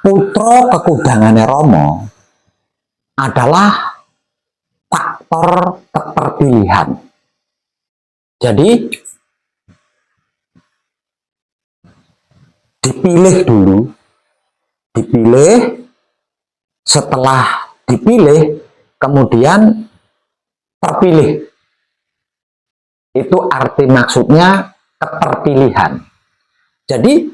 Putra kekudangane Rama adalah faktor keterpilihan. Jadi dipilih dulu, setelah dipilih kemudian terpilih. Itu arti maksudnya keterpilihan. Jadi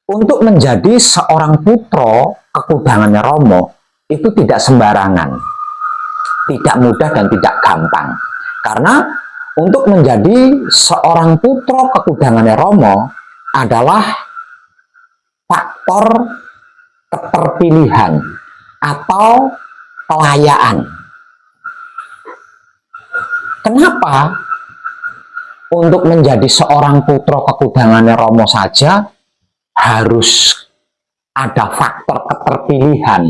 untuk menjadi seorang putra kekudangane Rama itu tidak sembarangan, tidak mudah dan tidak gampang. Karena untuk menjadi seorang putra kekudangane Rama adalah faktor keterpilihan atau kelayaan. Kenapa untuk menjadi seorang putra kekudangane Rama saja harus ada faktor keterpilihan,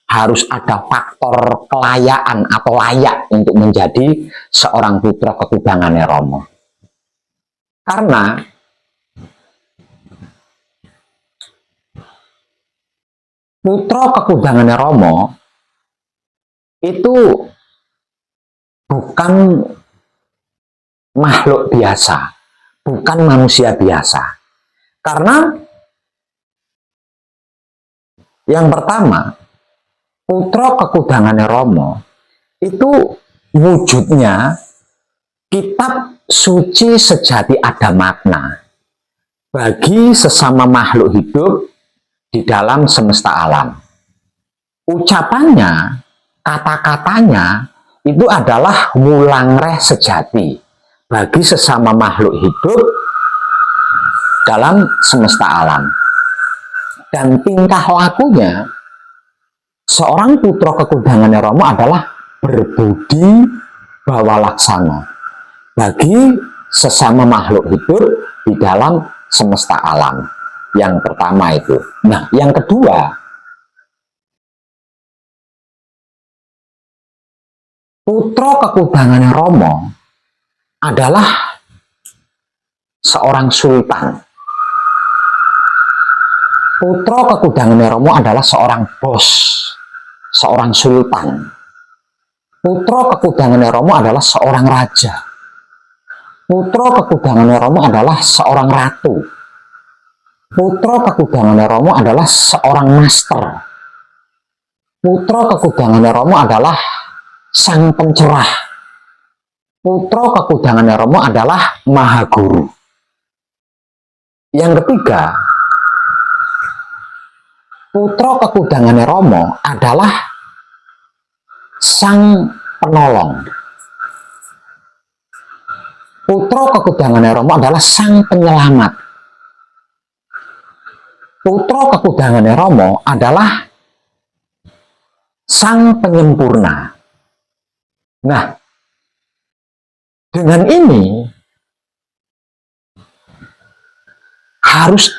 harus ada faktor kelayaan atau layak untuk menjadi seorang putra kekudangane Rama? Karena putra kekudangane Rama itu bukan makhluk biasa, bukan manusia biasa. Karena yang pertama, putra kekudangane Rama itu wujudnya kitab suci sejati ada makna bagi sesama makhluk hidup di dalam semesta alam. Ucapannya, kata-katanya itu adalah wulangreh sejati bagi sesama makhluk hidup dalam semesta alam. Dan tingkah lakunya seorang putra kekudangane Rama adalah berbudi bawa laksana bagi sesama makhluk hidup di dalam semesta alam. Yang pertama itu. Nah, yang kedua, putra kekudangane Rama adalah seorang sultan. Putra kekudangane Rama adalah seorang bos, seorang sultan. Putra kekudangane Rama adalah seorang raja. Putra kekudangane Rama adalah seorang ratu. Putra kekudangane Rama adalah seorang master. Putra kekudangane Rama adalah sang pencerah. Putra kekudangane Rama adalah maha guru. Yang ketiga, putra kekudangane Rama adalah sang penolong. Putra kekudangane Rama adalah sang penyelamat. Putra kekudangane Rama adalah sang penyempurna. Nah, dengan ini harus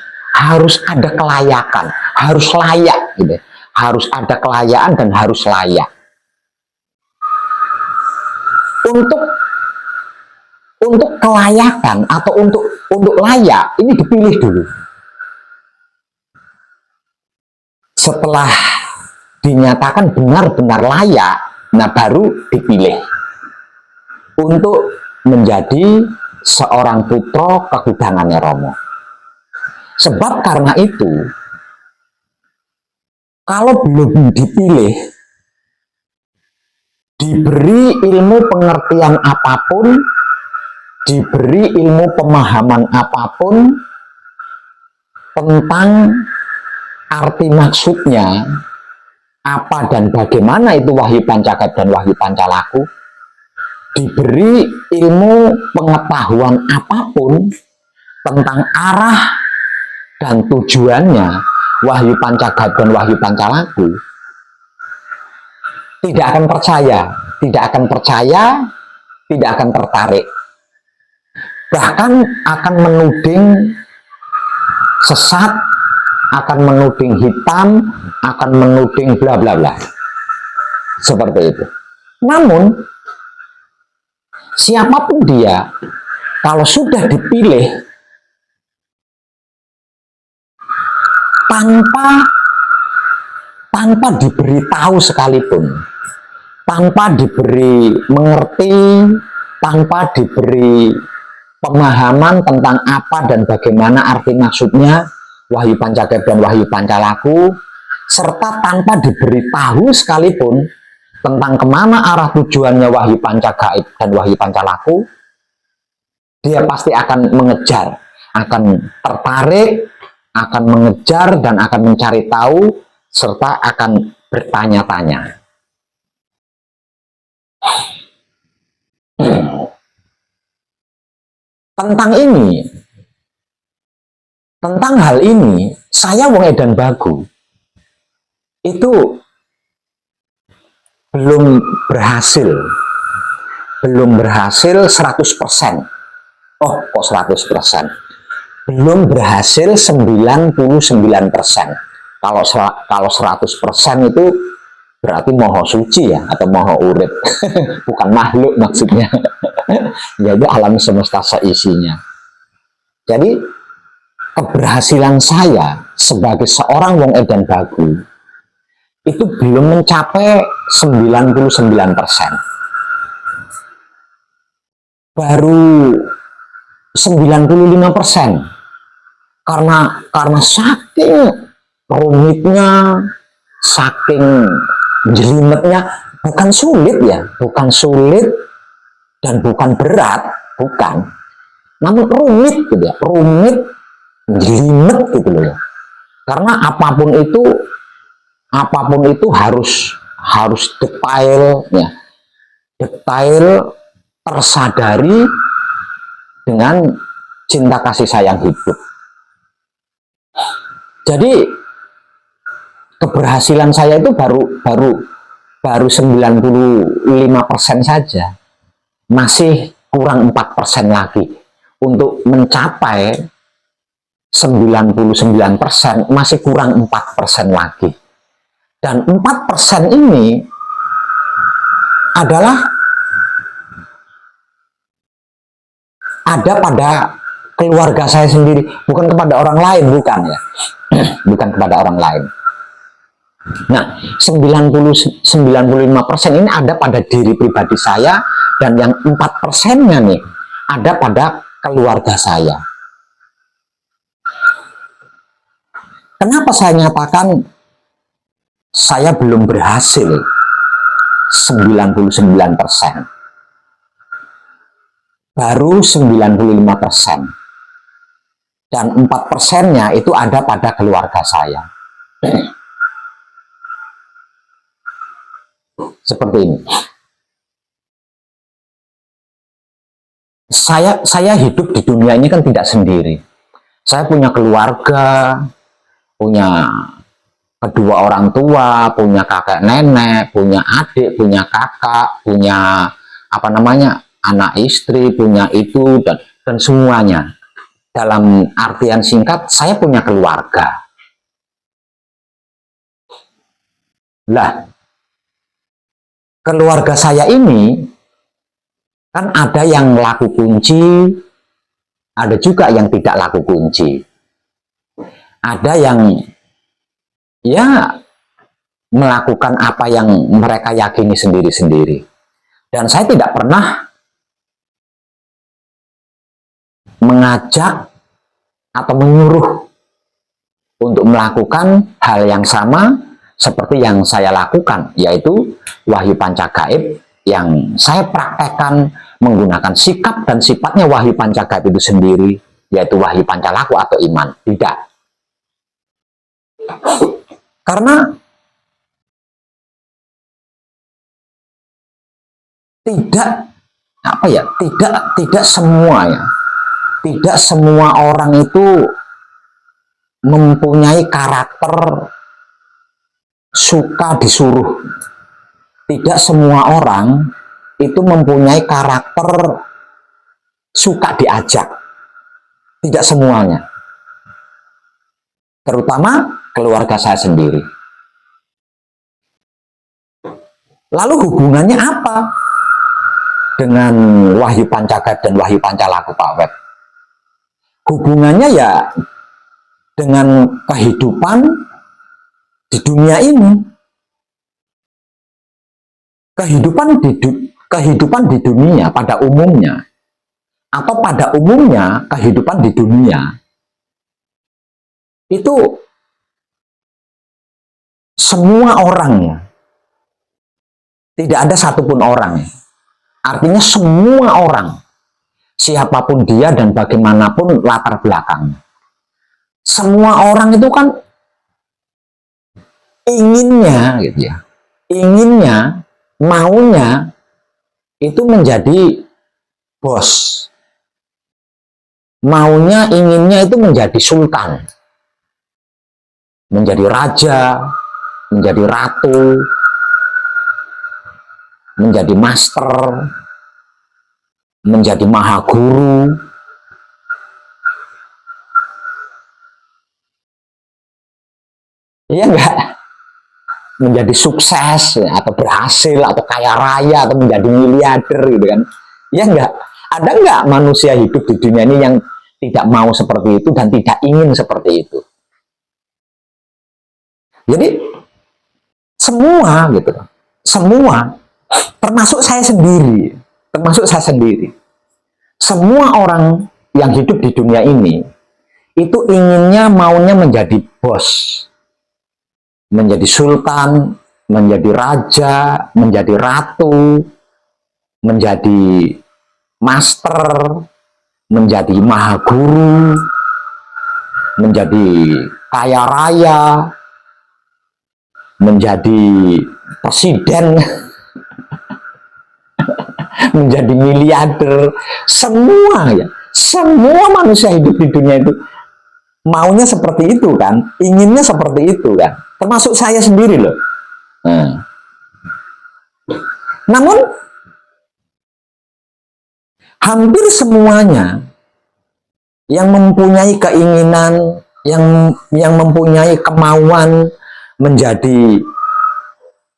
ada kelayakan, harus layak gitu. Harus ada kelayaan dan harus layak. Untuk kelayakan atau untuk layak ini dipilih dulu. Setelah dinyatakan benar-benar layak, nah baru dipilih untuk menjadi seorang putra kekudangane Rama. Sebab karena itu, kalau belum dipilih, diberi ilmu pengertian apapun, diberi ilmu pemahaman apapun tentang arti maksudnya, apa dan bagaimana itu Wahyu Pancaket dan Wahyu Pancalaku, diberi ilmu pengetahuan apapun tentang arah dan tujuannya Wahyu Pancaket dan Wahyu Pancalaku, tidak akan percaya, tidak akan tertarik, bahkan akan menuding sesat, akan menuding hitam, akan menuding bla bla bla, seperti itu. Namun siapapun dia, kalau sudah dipilih, tanpa diberitahu sekalipun, tanpa diberi mengerti, tanpa diberi pemahaman tentang apa dan bagaimana arti maksudnya Wahyu Pancagaib dan Wahyu Pancalaku, serta tanpa diberitahu sekalipun tentang kemana arah tujuannya Wahyu Pancagaib dan Wahyu Pancalaku, dia pasti akan mengejar, akan tertarik, akan mengejar dan akan mencari tahu, serta akan bertanya-tanya. Tentang hal ini, saya wong edan bagu itu belum berhasil 100%. Oh, kok 100%? Belum berhasil 99%. Kalau 100% itu berarti moho suci ya, atau moho urip. Bukan makhluk maksudnya. Yaitu alam semesta seisinya. Jadi keberhasilan saya sebagai seorang wong edan bagu itu belum mencapai 99%. Baru 95%. Karena saking rumitnya, saking jelimetnya, bukan sulit dan bukan berat, bukan, namun rumit gitu ya, jelimet gitu loh ya. Karena apapun itu harus detail ya, tersadari dengan cinta kasih sayang hidup. Jadi keberhasilan saya itu baru 95% saja. Masih kurang 4% lagi untuk mencapai 99%, masih kurang 4% lagi. Dan 4% ini adalah ada pada keluarga saya sendiri, bukan kepada orang lain, bukan ya. Bukan kepada orang lain. Nah, 95% ini ada pada diri pribadi saya, dan yang 4%-nya nih ada pada keluarga saya. Kenapa saya nyatakan saya belum berhasil 99%? Baru 95%. Dan 4%-nya itu ada pada keluarga saya. Seperti ini. Saya hidup di dunia ini kan tidak sendiri. Saya punya keluarga, punya kedua orang tua, punya kakek nenek, punya adik, punya kakak, punya anak istri, punya itu dan semuanya. Dalam artian singkat, saya punya keluarga. Lah, keluarga saya ini kan ada yang laku kunci, ada juga yang tidak laku kunci. Ada yang ya melakukan apa yang mereka yakini sendiri-sendiri. Dan saya tidak pernah mengajak atau menyuruh untuk melakukan hal yang sama seperti yang saya lakukan, yaitu Wahyu Pancagaib yang saya praktekkan menggunakan sikap dan sifatnya Wahyu Pancagaib itu sendiri, yaitu Wahyu Pancalaku atau iman. Tidak. Karena tidak semua orang itu mempunyai karakter suka disuruh. Tidak semua orang itu mempunyai karakter suka diajak. Tidak semuanya. Terutama keluarga saya sendiri. Lalu hubungannya apa dengan Wahyu Pancagaib dan Wahyu Pancalaku, Pak Web? Hubungannya ya dengan kehidupan di dunia ini. Kehidupan di dunia pada umumnya, atau pada umumnya kehidupan di dunia itu semua orangnya, tidak ada satupun orang, artinya semua orang, siapapun dia dan bagaimanapun latar belakangnya, semua orang itu kan inginnya gitu ya, inginnya, maunya itu menjadi bos, maunya, inginnya itu menjadi sultan, menjadi raja, menjadi ratu, menjadi master, menjadi mahaguru. Iya enggak? Menjadi sukses ya, atau berhasil, atau kaya raya, atau menjadi miliarder gitu kan. Iya enggak? Ada enggak manusia hidup di dunia ini yang tidak mau seperti itu dan tidak ingin seperti itu? Jadi semua gitu, semua, termasuk saya sendiri, semua orang yang hidup di dunia ini itu inginnya, maunya menjadi bos, menjadi sultan, menjadi raja, menjadi ratu, menjadi master, menjadi mahaguru, menjadi kaya raya, menjadi presiden, menjadi miliarder. Semua ya, semua manusia hidup di dunia itu maunya seperti itu kan, inginnya seperti itu kan, termasuk saya sendiri loh. Namun hampir semuanya yang mempunyai keinginan, yang mempunyai kemauan menjadi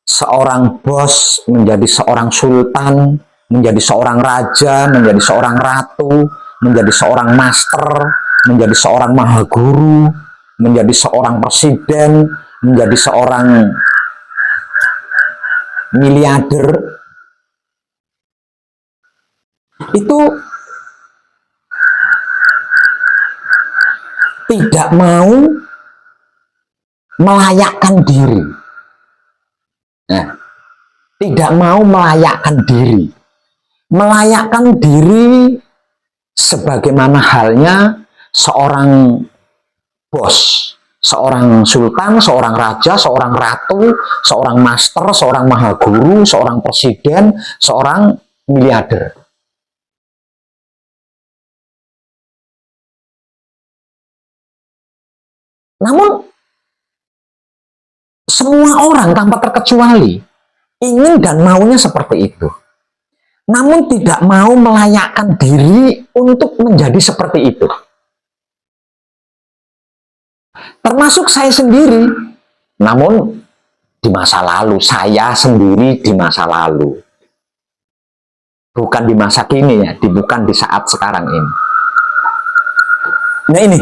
seorang bos, menjadi seorang sultan, menjadi seorang raja, menjadi seorang ratu, menjadi seorang master, menjadi seorang mahaguru, menjadi seorang presiden, menjadi seorang miliarder, itu tidak mau melayakkan diri. Nah, tidak mau melayakkan diri. Melayakkan diri sebagaimana halnya seorang bos, seorang sultan, seorang raja, seorang ratu, seorang master, seorang mahaguru, seorang presiden, seorang miliarder. Namun semua orang tanpa terkecuali ingin dan maunya seperti itu. Namun tidak mau melayakkan diri untuk menjadi seperti itu. Termasuk saya sendiri. Namun di masa lalu, saya sendiri di masa lalu. Bukan di masa kini ya, bukan di saat sekarang ini. Nah ini,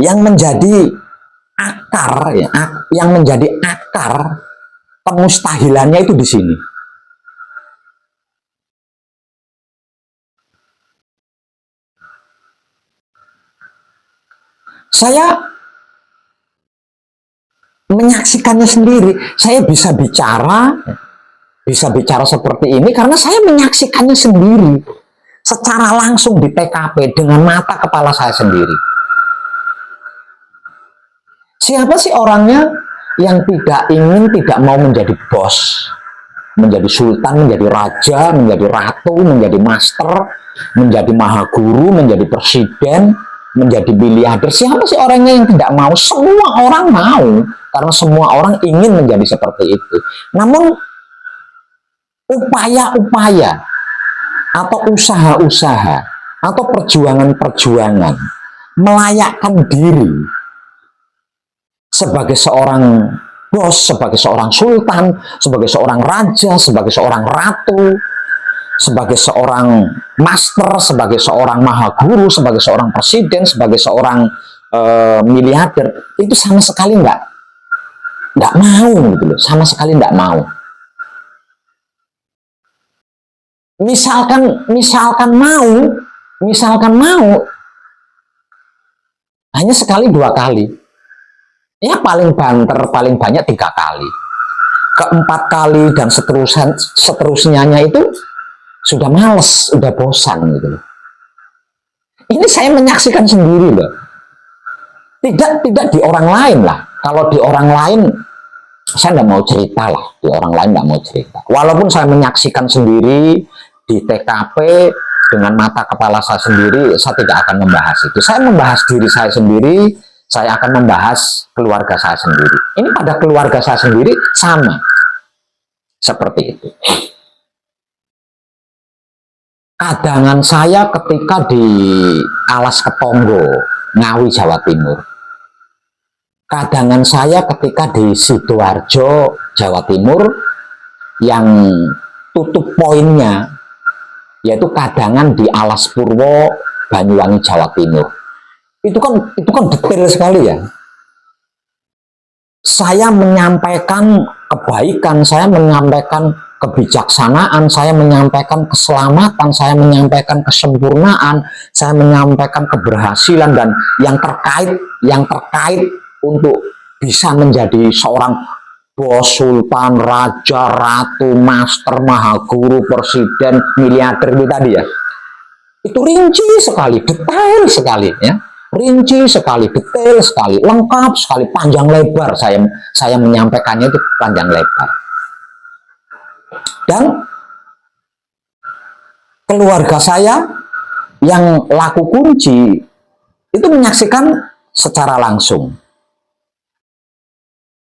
yang menjadi akar, ya, yang menjadi akar kemustahilannya itu di sini. Saya menyaksikannya sendiri. Saya bisa bicara seperti ini karena saya menyaksikannya sendiri secara langsung di TKP dengan mata kepala saya sendiri. Siapa sih orangnya yang tidak mau menjadi bos, menjadi sultan, menjadi raja, menjadi ratu, menjadi master, menjadi mahaguru, menjadi presiden, menjadi miliarder? Siapa sih orangnya yang tidak mau? Semua orang mau, karena semua orang ingin menjadi seperti itu. Namun upaya-upaya atau usaha-usaha atau perjuangan-perjuangan melayakkan diri sebagai seorang bos, sebagai seorang sultan, sebagai seorang raja, sebagai seorang ratu, sebagai seorang master, sebagai seorang mahaguru, sebagai seorang presiden, sebagai seorang miliarder, itu sama sekali nggak mau gitu loh, sama sekali nggak mau. Misalkan mau hanya sekali dua kali, ya paling banter paling banyak 3 kali, keempat kali dan seterusnya itu sudah males, sudah bosan gitu loh. Ini saya menyaksikan sendiri loh. Tidak di orang lain lah. Kalau di orang lain saya nggak mau cerita lah. Di orang lain nggak mau cerita. Walaupun saya menyaksikan sendiri di TKP dengan mata kepala saya sendiri, saya tidak akan membahas itu. Saya membahas diri saya sendiri. Saya akan membahas keluarga saya sendiri. Ini pada keluarga saya sendiri sama seperti itu. Kadangan saya ketika di Alas Ketonggo, Ngawi, Jawa Timur. Kadangan saya ketika di Sidoarjo, Jawa Timur, yang tutup poinnya, yaitu kadangan di Alas Purwo, Banyuwangi, Jawa Timur. Itu kan detail sekali ya. Saya menyampaikan kebaikan, saya menyampaikan kebijaksanaan, saya menyampaikan keselamatan, saya menyampaikan kesempurnaan, saya menyampaikan keberhasilan dan yang terkait untuk bisa menjadi seorang bos, sultan, raja, ratu, master, mahaguru, presiden, miliarder itu tadi ya. Itu rinci sekali, detail sekali ya. Rinci sekali, detail sekali, lengkap sekali, panjang lebar saya menyampaikannya itu panjang lebar. Dan keluarga saya yang laku kunci itu menyaksikan secara langsung.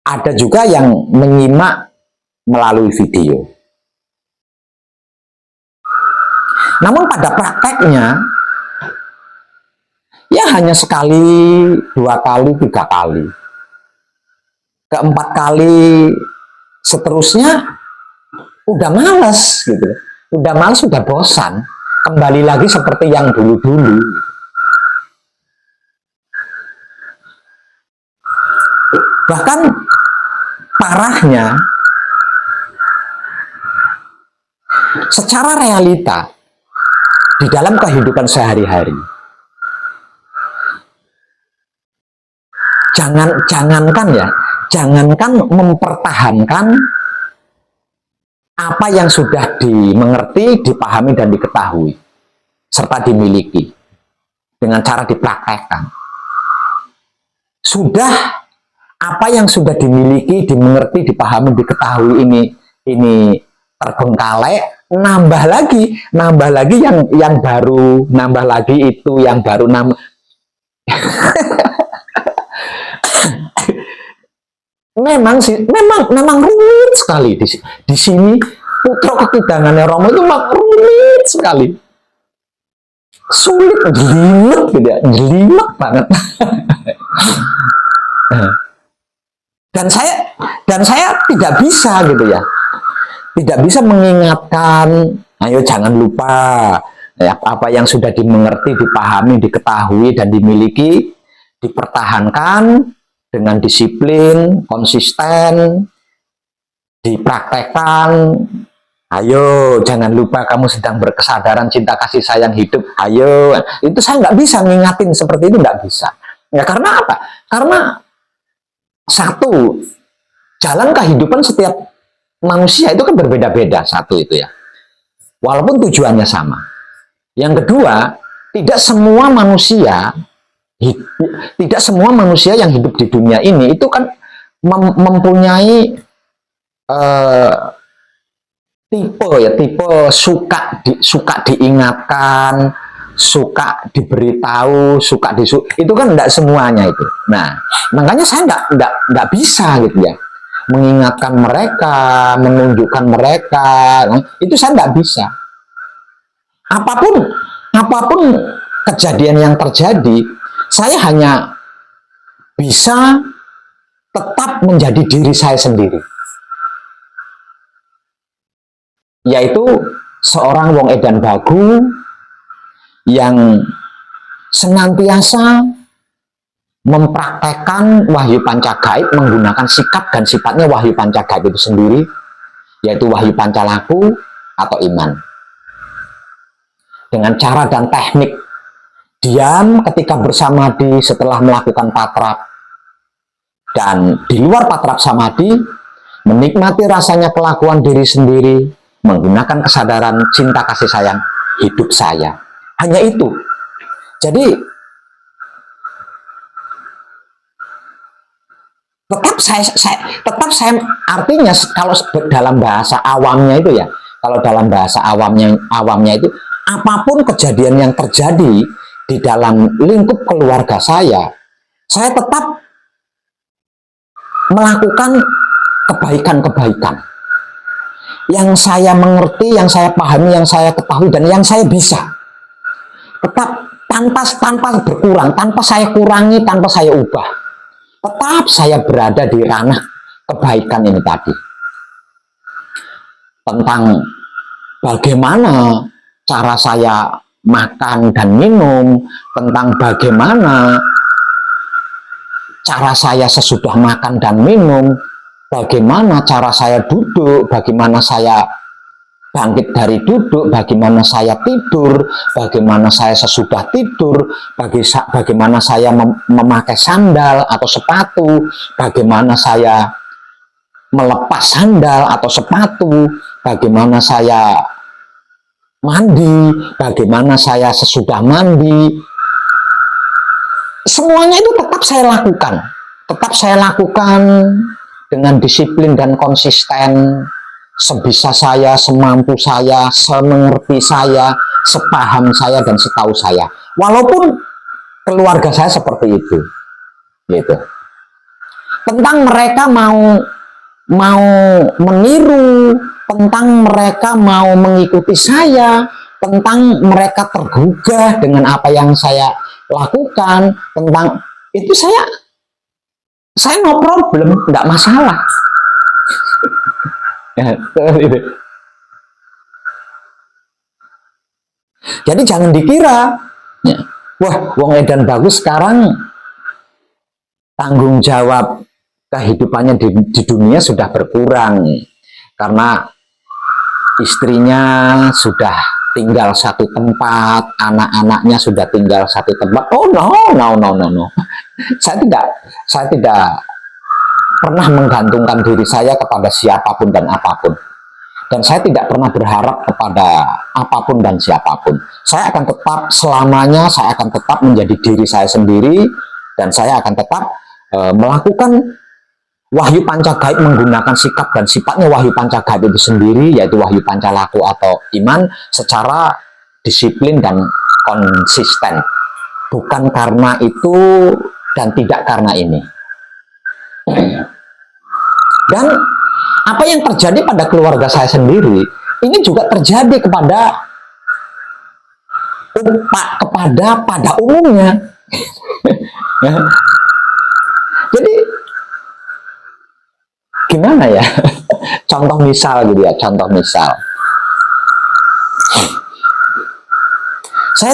Ada juga yang menyimak melalui video. Namun pada prakteknya ya hanya sekali, 2 kali, 3 kali. Keempat kali seterusnya udah males gitu. Udah males, udah bosan. Kembali lagi seperti yang dulu-dulu. Bahkan parahnya, secara realita di dalam kehidupan sehari-hari, jangankan mempertahankan apa yang sudah dimengerti, dipahami dan diketahui serta dimiliki dengan cara dipraktekkan. Apa yang sudah dimiliki, dimengerti, dipahami, diketahui ini terbengkalai, nambah lagi yang baru, nambah lagi itu yang baru memang rumit sekali di sini. Putra kekidangannya Romo itu memang rumit sekali, sulit, jelimet gitu ya, jelimet banget. dan saya tidak bisa gitu ya, tidak bisa mengingatkan, ayo jangan lupa ya, apa yang sudah dimengerti, dipahami, diketahui dan dimiliki dipertahankan dengan disiplin, konsisten, dipraktekkan. Ayo jangan lupa kamu sedang berkesadaran cinta kasih sayang hidup, ayo. Itu saya nggak bisa ngingatin seperti itu, nggak bisa ya. Karena apa? Karena satu, jalan kehidupan setiap manusia itu kan berbeda-beda, satu itu ya, walaupun tujuannya sama. Yang kedua, tidak semua manusia yang hidup di dunia ini itu kan mempunyai tipe suka diingatkan, suka diberitahu, itu kan tidak semuanya itu. Nah, makanya saya nggak bisa gitu ya mengingatkan mereka, menunjukkan mereka. Nah, itu saya nggak bisa. Apapun kejadian yang terjadi, saya hanya bisa tetap menjadi diri saya sendiri, yaitu seorang wong edan bagu yang senantiasa mempraktekkan wahyu panca gaib menggunakan sikap dan sifatnya wahyu panca gaib itu sendiri, yaitu wahyu panca laku atau iman. Dengan cara dan teknik diam ketika bersamadi setelah melakukan patrap, dan di luar patrap samadhi menikmati rasanya kelakuan diri sendiri menggunakan kesadaran cinta kasih sayang hidup saya. Hanya itu. Jadi tetap saya artinya kalau dalam bahasa awamnya itu ya, kalau dalam bahasa awamnya itu apapun kejadian yang terjadi di dalam lingkup keluarga saya tetap melakukan kebaikan-kebaikan yang saya mengerti, yang saya pahami, yang saya ketahui, dan yang saya bisa. Tetap tanpa berkurang, tanpa saya kurangi, tanpa saya ubah. Tetap saya berada di ranah kebaikan ini tadi. Tentang bagaimana cara saya makan dan minum, tentang bagaimana cara saya sesudah makan dan minum, bagaimana cara saya duduk, bagaimana saya bangkit dari duduk, bagaimana saya tidur, bagaimana saya sesudah tidur, bagaimana saya memakai sandal atau sepatu, bagaimana saya melepas sandal atau sepatu, bagaimana saya mandi, bagaimana saya sesudah mandi. Semuanya itu tetap saya lakukan dengan disiplin dan konsisten, sebisa saya, semampu saya, semengerti saya, sepaham saya, dan setahu saya. Walaupun keluarga saya seperti itu, gitu. Tentang mereka mau meniru, tentang mereka mau mengikuti saya, tentang mereka tergugah dengan apa yang saya lakukan, tentang itu saya no problem, nggak masalah. Jadi jangan dikira, wah, wong edan bagus sekarang tanggung jawab kehidupannya di dunia sudah berkurang karena istrinya sudah tinggal satu tempat, anak-anaknya sudah tinggal satu tempat. Oh no. Saya tidak pernah menggantungkan diri saya kepada siapapun dan apapun. Dan saya tidak pernah berharap kepada apapun dan siapapun. Saya akan tetap selamanya, saya akan tetap menjadi diri saya sendiri, dan saya akan tetap melakukan wahyu panca gaib menggunakan sikap dan sifatnya wahyu panca gaib itu sendiri, yaitu wahyu panca laku atau iman, secara disiplin dan konsisten. Bukan karena itu dan tidak karena ini. Dan apa yang terjadi pada keluarga saya sendiri, ini juga terjadi pada umumnya. Jadi gimana ya? Contoh misal gitu ya, contoh misal. Saya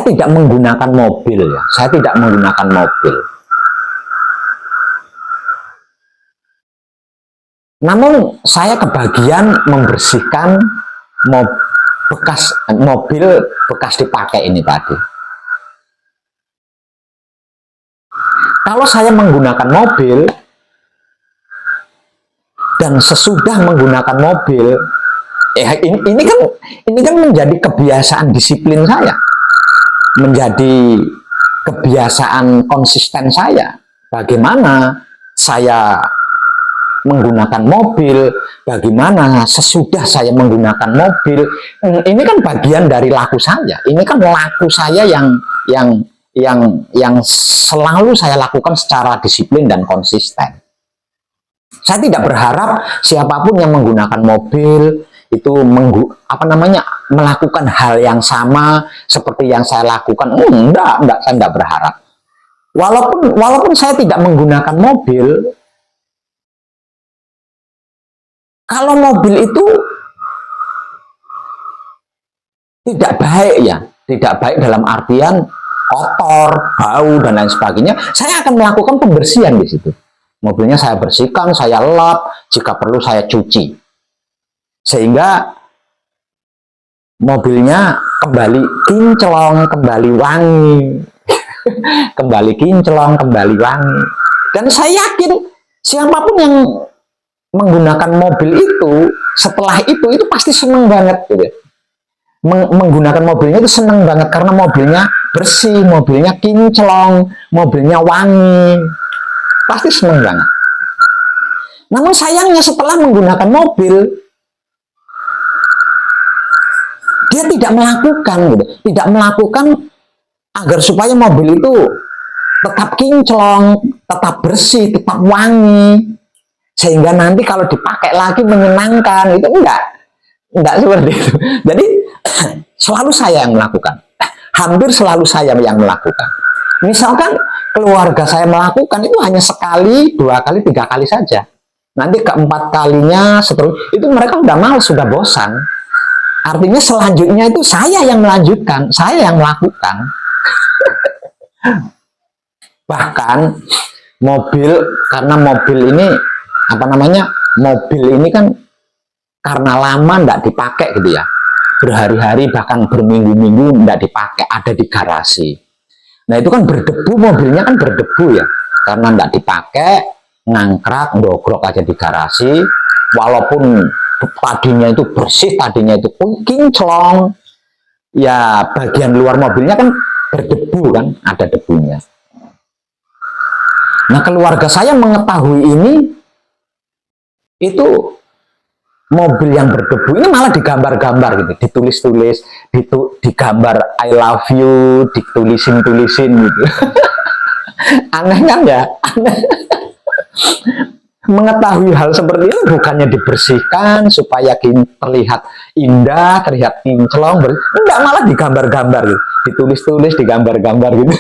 tidak menggunakan mobil ya, saya tidak menggunakan mobil. Namun saya kebagian membersihkan mobil bekas dipakai ini tadi. Kalau saya menggunakan mobil dan sesudah menggunakan mobil, ini kan menjadi kebiasaan disiplin saya, menjadi kebiasaan konsisten saya. Bagaimana saya menggunakan mobil, bagaimana sesudah saya menggunakan mobil, ini kan bagian dari laku saya. Ini kan laku saya yang selalu saya lakukan secara disiplin dan konsisten. Saya tidak berharap siapapun yang menggunakan mobil itu melakukan hal yang sama seperti yang saya lakukan. Enggak, saya tidak berharap. Walaupun saya tidak menggunakan mobil, kalau mobil itu tidak baik ya, tidak baik dalam artian kotor, bau dan lain sebagainya, saya akan melakukan pembersihan di situ. Mobilnya saya bersihkan, saya lap, jika perlu saya cuci, sehingga mobilnya kembali kinclong, kembali wangi, kembali kinclong, kembali wangi. Dan saya yakin siapapun yang menggunakan mobil itu setelah itu pasti seneng banget gitu. Menggunakan mobilnya itu seneng banget karena mobilnya bersih, mobilnya kinclong, mobilnya wangi, pasti seneng banget. Namun sayangnya setelah menggunakan mobil, dia tidak melakukan gitu, tidak melakukan agar supaya mobil itu tetap kinclong, tetap bersih, tetap wangi, sehingga nanti kalau dipakai lagi menyenangkan. Itu enggak seperti itu. Jadi selalu saya yang melakukan, hampir selalu saya yang melakukan. Misalkan keluarga saya melakukan itu hanya sekali, 2 kali, 3 kali saja. Nanti keempat kalinya seterusnya itu mereka udah males, sudah bosan. Artinya selanjutnya itu saya yang melanjutkan, saya yang melakukan. Bahkan mobil, karena mobil ini mobil ini kan karena lama nggak dipakai gitu ya, berhari-hari bahkan berminggu-minggu nggak dipakai, ada di garasi. Nah itu kan berdebu, mobilnya kan berdebu ya, karena nggak dipakai, ngangkrak, ndogrok aja di garasi. Walaupun tadinya itu bersih, tadinya itu kinclong, ya bagian luar mobilnya kan berdebu kan, ada debunya. Nah keluarga saya mengetahui ini, itu mobil yang berdebu ini malah digambar-gambar gitu, ditulis-tulis, digambar I love you, ditulisin-tulisin gitu. Aneh kan ya? Aneh. Mengetahui hal seperti itu bukannya dibersihkan supaya terlihat indah, terlihat kinclong, enggak, malah digambar-gambar gitu, ditulis-tulis, digambar-gambar gitu.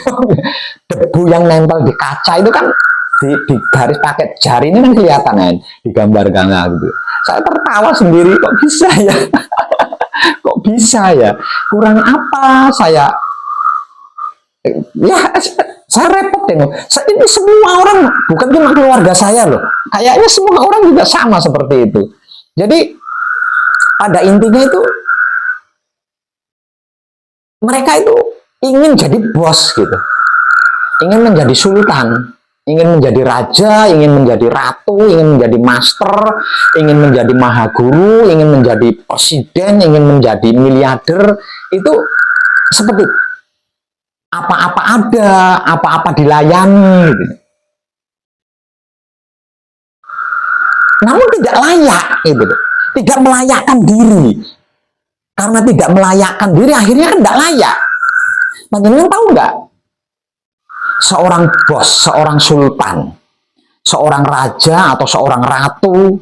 Debu yang nempel di kaca itu kan di garis pakai jari ini kan kelihatan kan, digambar-gambar gitu. Saya tertawa sendiri, kok bisa ya? Kok bisa ya? Kurang apa saya? Ya, saya repot deh. Ini semua orang, bukan cuma keluarga saya loh. Kayaknya semua orang juga sama seperti itu. Jadi pada intinya itu mereka itu ingin jadi bos gitu, ingin menjadi sultan, ingin menjadi raja, ingin menjadi ratu, ingin menjadi master, ingin menjadi mahaguru, ingin menjadi presiden, ingin menjadi miliarder. Itu seperti apa-apa ada, apa-apa dilayani gitu. Namun tidak layak gitu, tidak melayakkan diri. Karena tidak melayakkan diri, akhirnya kan tidak layak. Panjenengan tahu nggak? Seorang bos, seorang sultan, seorang raja atau seorang ratu,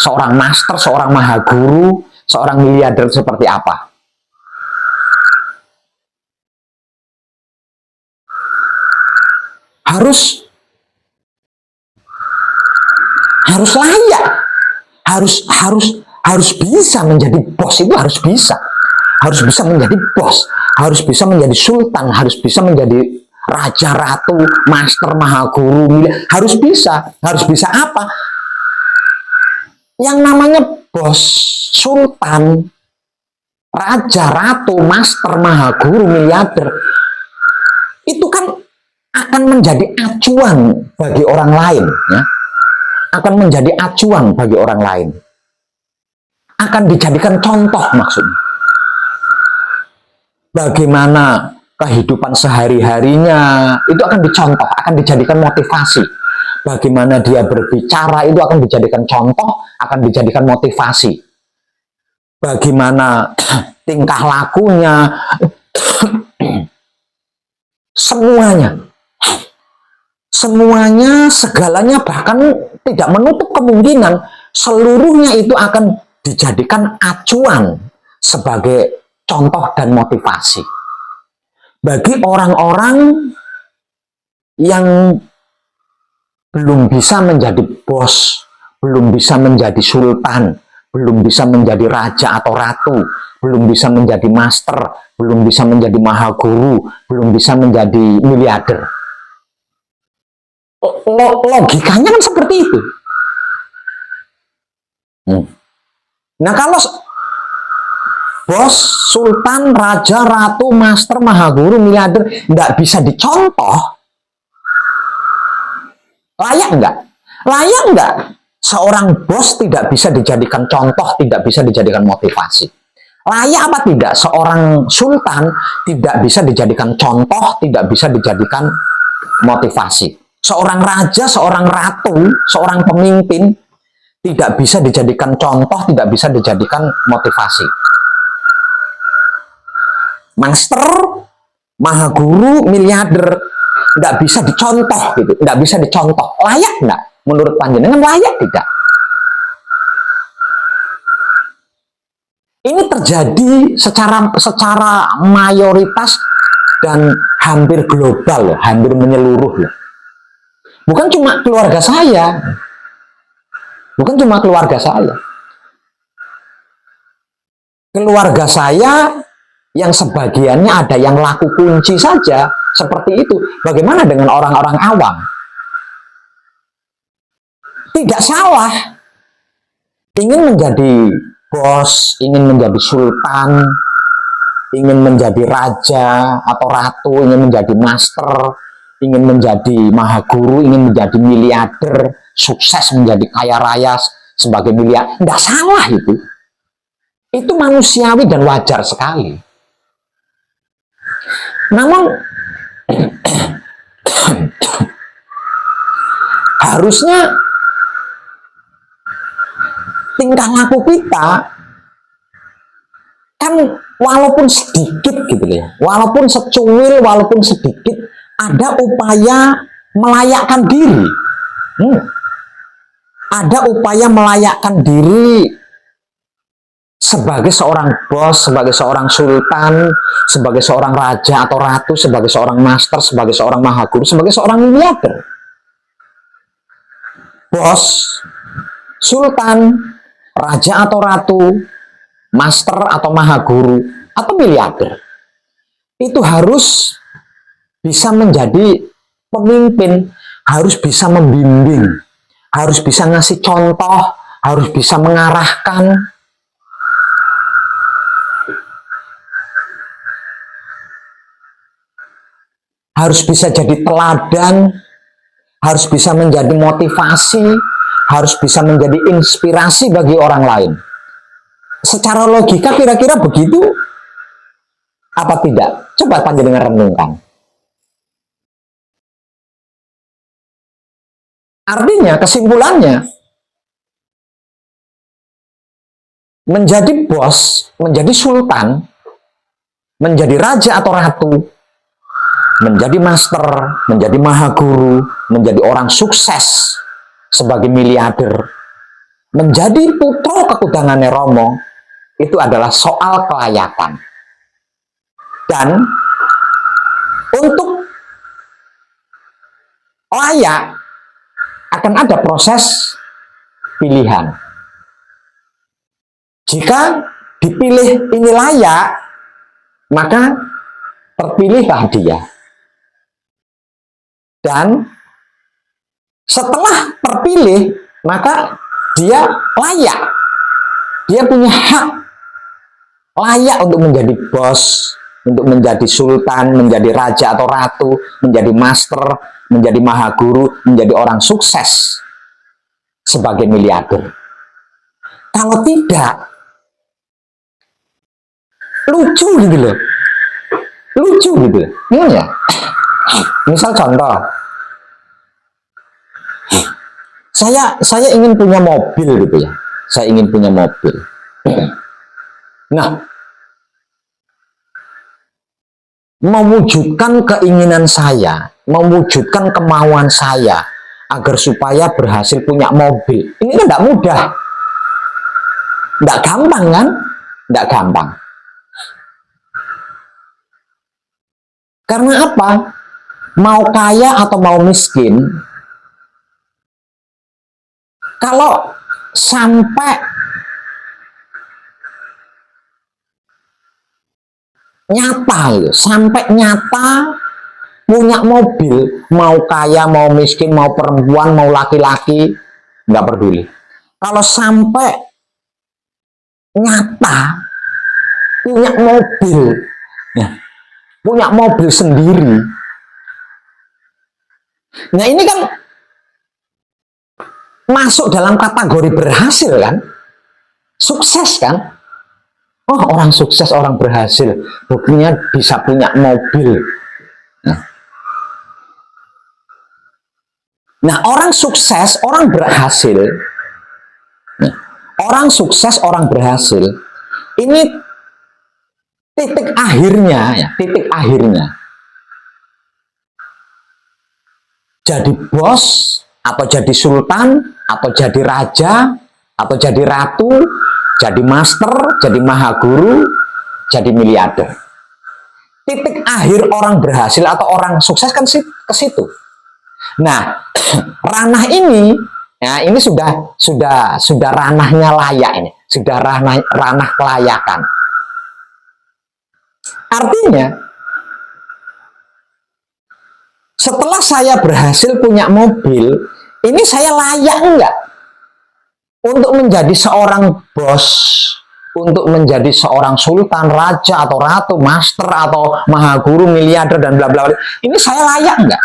seorang master, seorang mahaguru, seorang miliarder seperti apa? Harus layak, harus bisa menjadi bos. Itu harus bisa menjadi bos, harus bisa menjadi sultan, harus bisa menjadi raja, ratu, master, mahaguru, harus bisa apa? Yang namanya bos, sultan, raja, ratu, master, mahaguru, miliarder, itu kan akan menjadi acuan bagi orang lain ya. Akan menjadi acuan bagi orang lain, akan dijadikan contoh, maksudnya bagaimana kehidupan sehari-harinya itu akan dicontoh, akan dijadikan motivasi. Bagaimana dia berbicara itu akan dijadikan contoh, akan dijadikan motivasi. Bagaimana tingkah lakunya, semuanya, segalanya, bahkan tidak menutup kemungkinan seluruhnya itu akan dijadikan acuan sebagai contoh dan motivasi bagi orang-orang yang belum bisa menjadi bos, belum bisa menjadi sultan, belum bisa menjadi raja atau ratu, belum bisa menjadi master, belum bisa menjadi mahaguru, belum bisa menjadi miliarder. Logikanya kan seperti itu. Nah, kalau bos, sultan, raja, ratu, master, mahaguru, miliarder nggak bisa dicontoh, layak nggak? Layak nggak? Seorang bos tidak bisa dijadikan contoh, tidak bisa dijadikan motivasi. Layak apa tidak? Seorang sultan tidak bisa dijadikan contoh, tidak bisa dijadikan motivasi. Seorang raja, seorang ratu, seorang pemimpin tidak bisa dijadikan contoh, tidak bisa dijadikan motivasi. Master, mahaguru, miliarder nggak bisa dicontoh gitu, nggak bisa dicontoh. Layak nggak? Menurut panjenengan layak tidak? Ini terjadi secara mayoritas dan hampir global, hampir menyeluruh. Bukan cuma keluarga saya, bukan cuma keluarga saya. Keluarga saya yang sebagiannya ada yang laku kunci saja seperti itu. Bagaimana dengan orang-orang awam? Tidak salah ingin menjadi bos, ingin menjadi sultan, ingin menjadi raja atau ratu, ingin menjadi master, ingin menjadi mahaguru, ingin menjadi miliarder, sukses menjadi kaya raya sebagai miliarder. Tidak salah itu. Itu manusiawi dan wajar sekali. Namun harusnya tingkah laku kita kan walaupun sedikit gitu ya, walaupun secuil, walaupun sedikit, ada upaya melayakkan diri. Ada upaya melayakkan diri sebagai seorang bos, sebagai seorang sultan, sebagai seorang raja atau ratu, sebagai seorang master, sebagai seorang mahaguru, sebagai seorang miliarder. Bos, sultan, raja atau ratu, master atau mahaguru, atau miliarder, itu harus bisa menjadi pemimpin, harus bisa membimbing, harus bisa ngasih contoh, harus bisa mengarahkan. Harus bisa jadi teladan, harus bisa menjadi motivasi, harus bisa menjadi inspirasi bagi orang lain. Secara logika kira-kira begitu apa tidak? Coba panjenengan renungkan. Artinya, kesimpulannya, menjadi bos, menjadi sultan, menjadi raja atau ratu, menjadi master, menjadi mahaguru, menjadi orang sukses sebagai miliarder, menjadi putra kekudangannya Romo, itu adalah soal kelayakan. Dan untuk layak akan ada proses pilihan. Jika dipilih ini layak, maka terpilihlah dia. Dan setelah terpilih, maka dia layak. Dia punya hak layak untuk menjadi bos, untuk menjadi sultan, menjadi raja atau ratu, menjadi master, menjadi mahaguru, menjadi orang sukses sebagai miliarder. Kalau tidak, lucu gitu loh. Lucu gitu. Ini ya. Misal contoh, saya ingin punya mobil gitu ya. Saya ingin punya mobil. Nah, mewujudkan keinginan saya, mewujudkan kemauan saya agar supaya berhasil punya mobil, ini kan tidak mudah, tidak gampang kan, tidak gampang. Karena apa? Mau kaya atau mau miskin, kalau sampai nyata gitu, sampai nyata punya mobil, mau kaya, mau miskin, mau perempuan, mau laki-laki, nggak peduli. Kalau sampai nyata punya mobil, ya, punya mobil sendiri, nah ini kan masuk dalam kategori berhasil kan, sukses kan. Oh, orang sukses, orang berhasil, buktinya bisa punya mobil. Nah, orang sukses, orang berhasil, orang sukses, orang berhasil, ini titik akhirnya, ya, titik akhirnya. Jadi bos, atau jadi sultan, atau jadi raja, atau jadi ratu, jadi master, jadi mahaguru, jadi miliarder. Titik akhir orang berhasil atau orang sukses kan ke situ. Nah, ranah ini, ya ini sudah ranahnya layak ini, sudah ranah kelayakan. Artinya, setelah saya berhasil punya mobil, ini saya layak enggak untuk menjadi seorang bos, untuk menjadi seorang sultan, raja atau ratu, master atau mahaguru, miliarder dan bla bla bla. Ini saya layak enggak?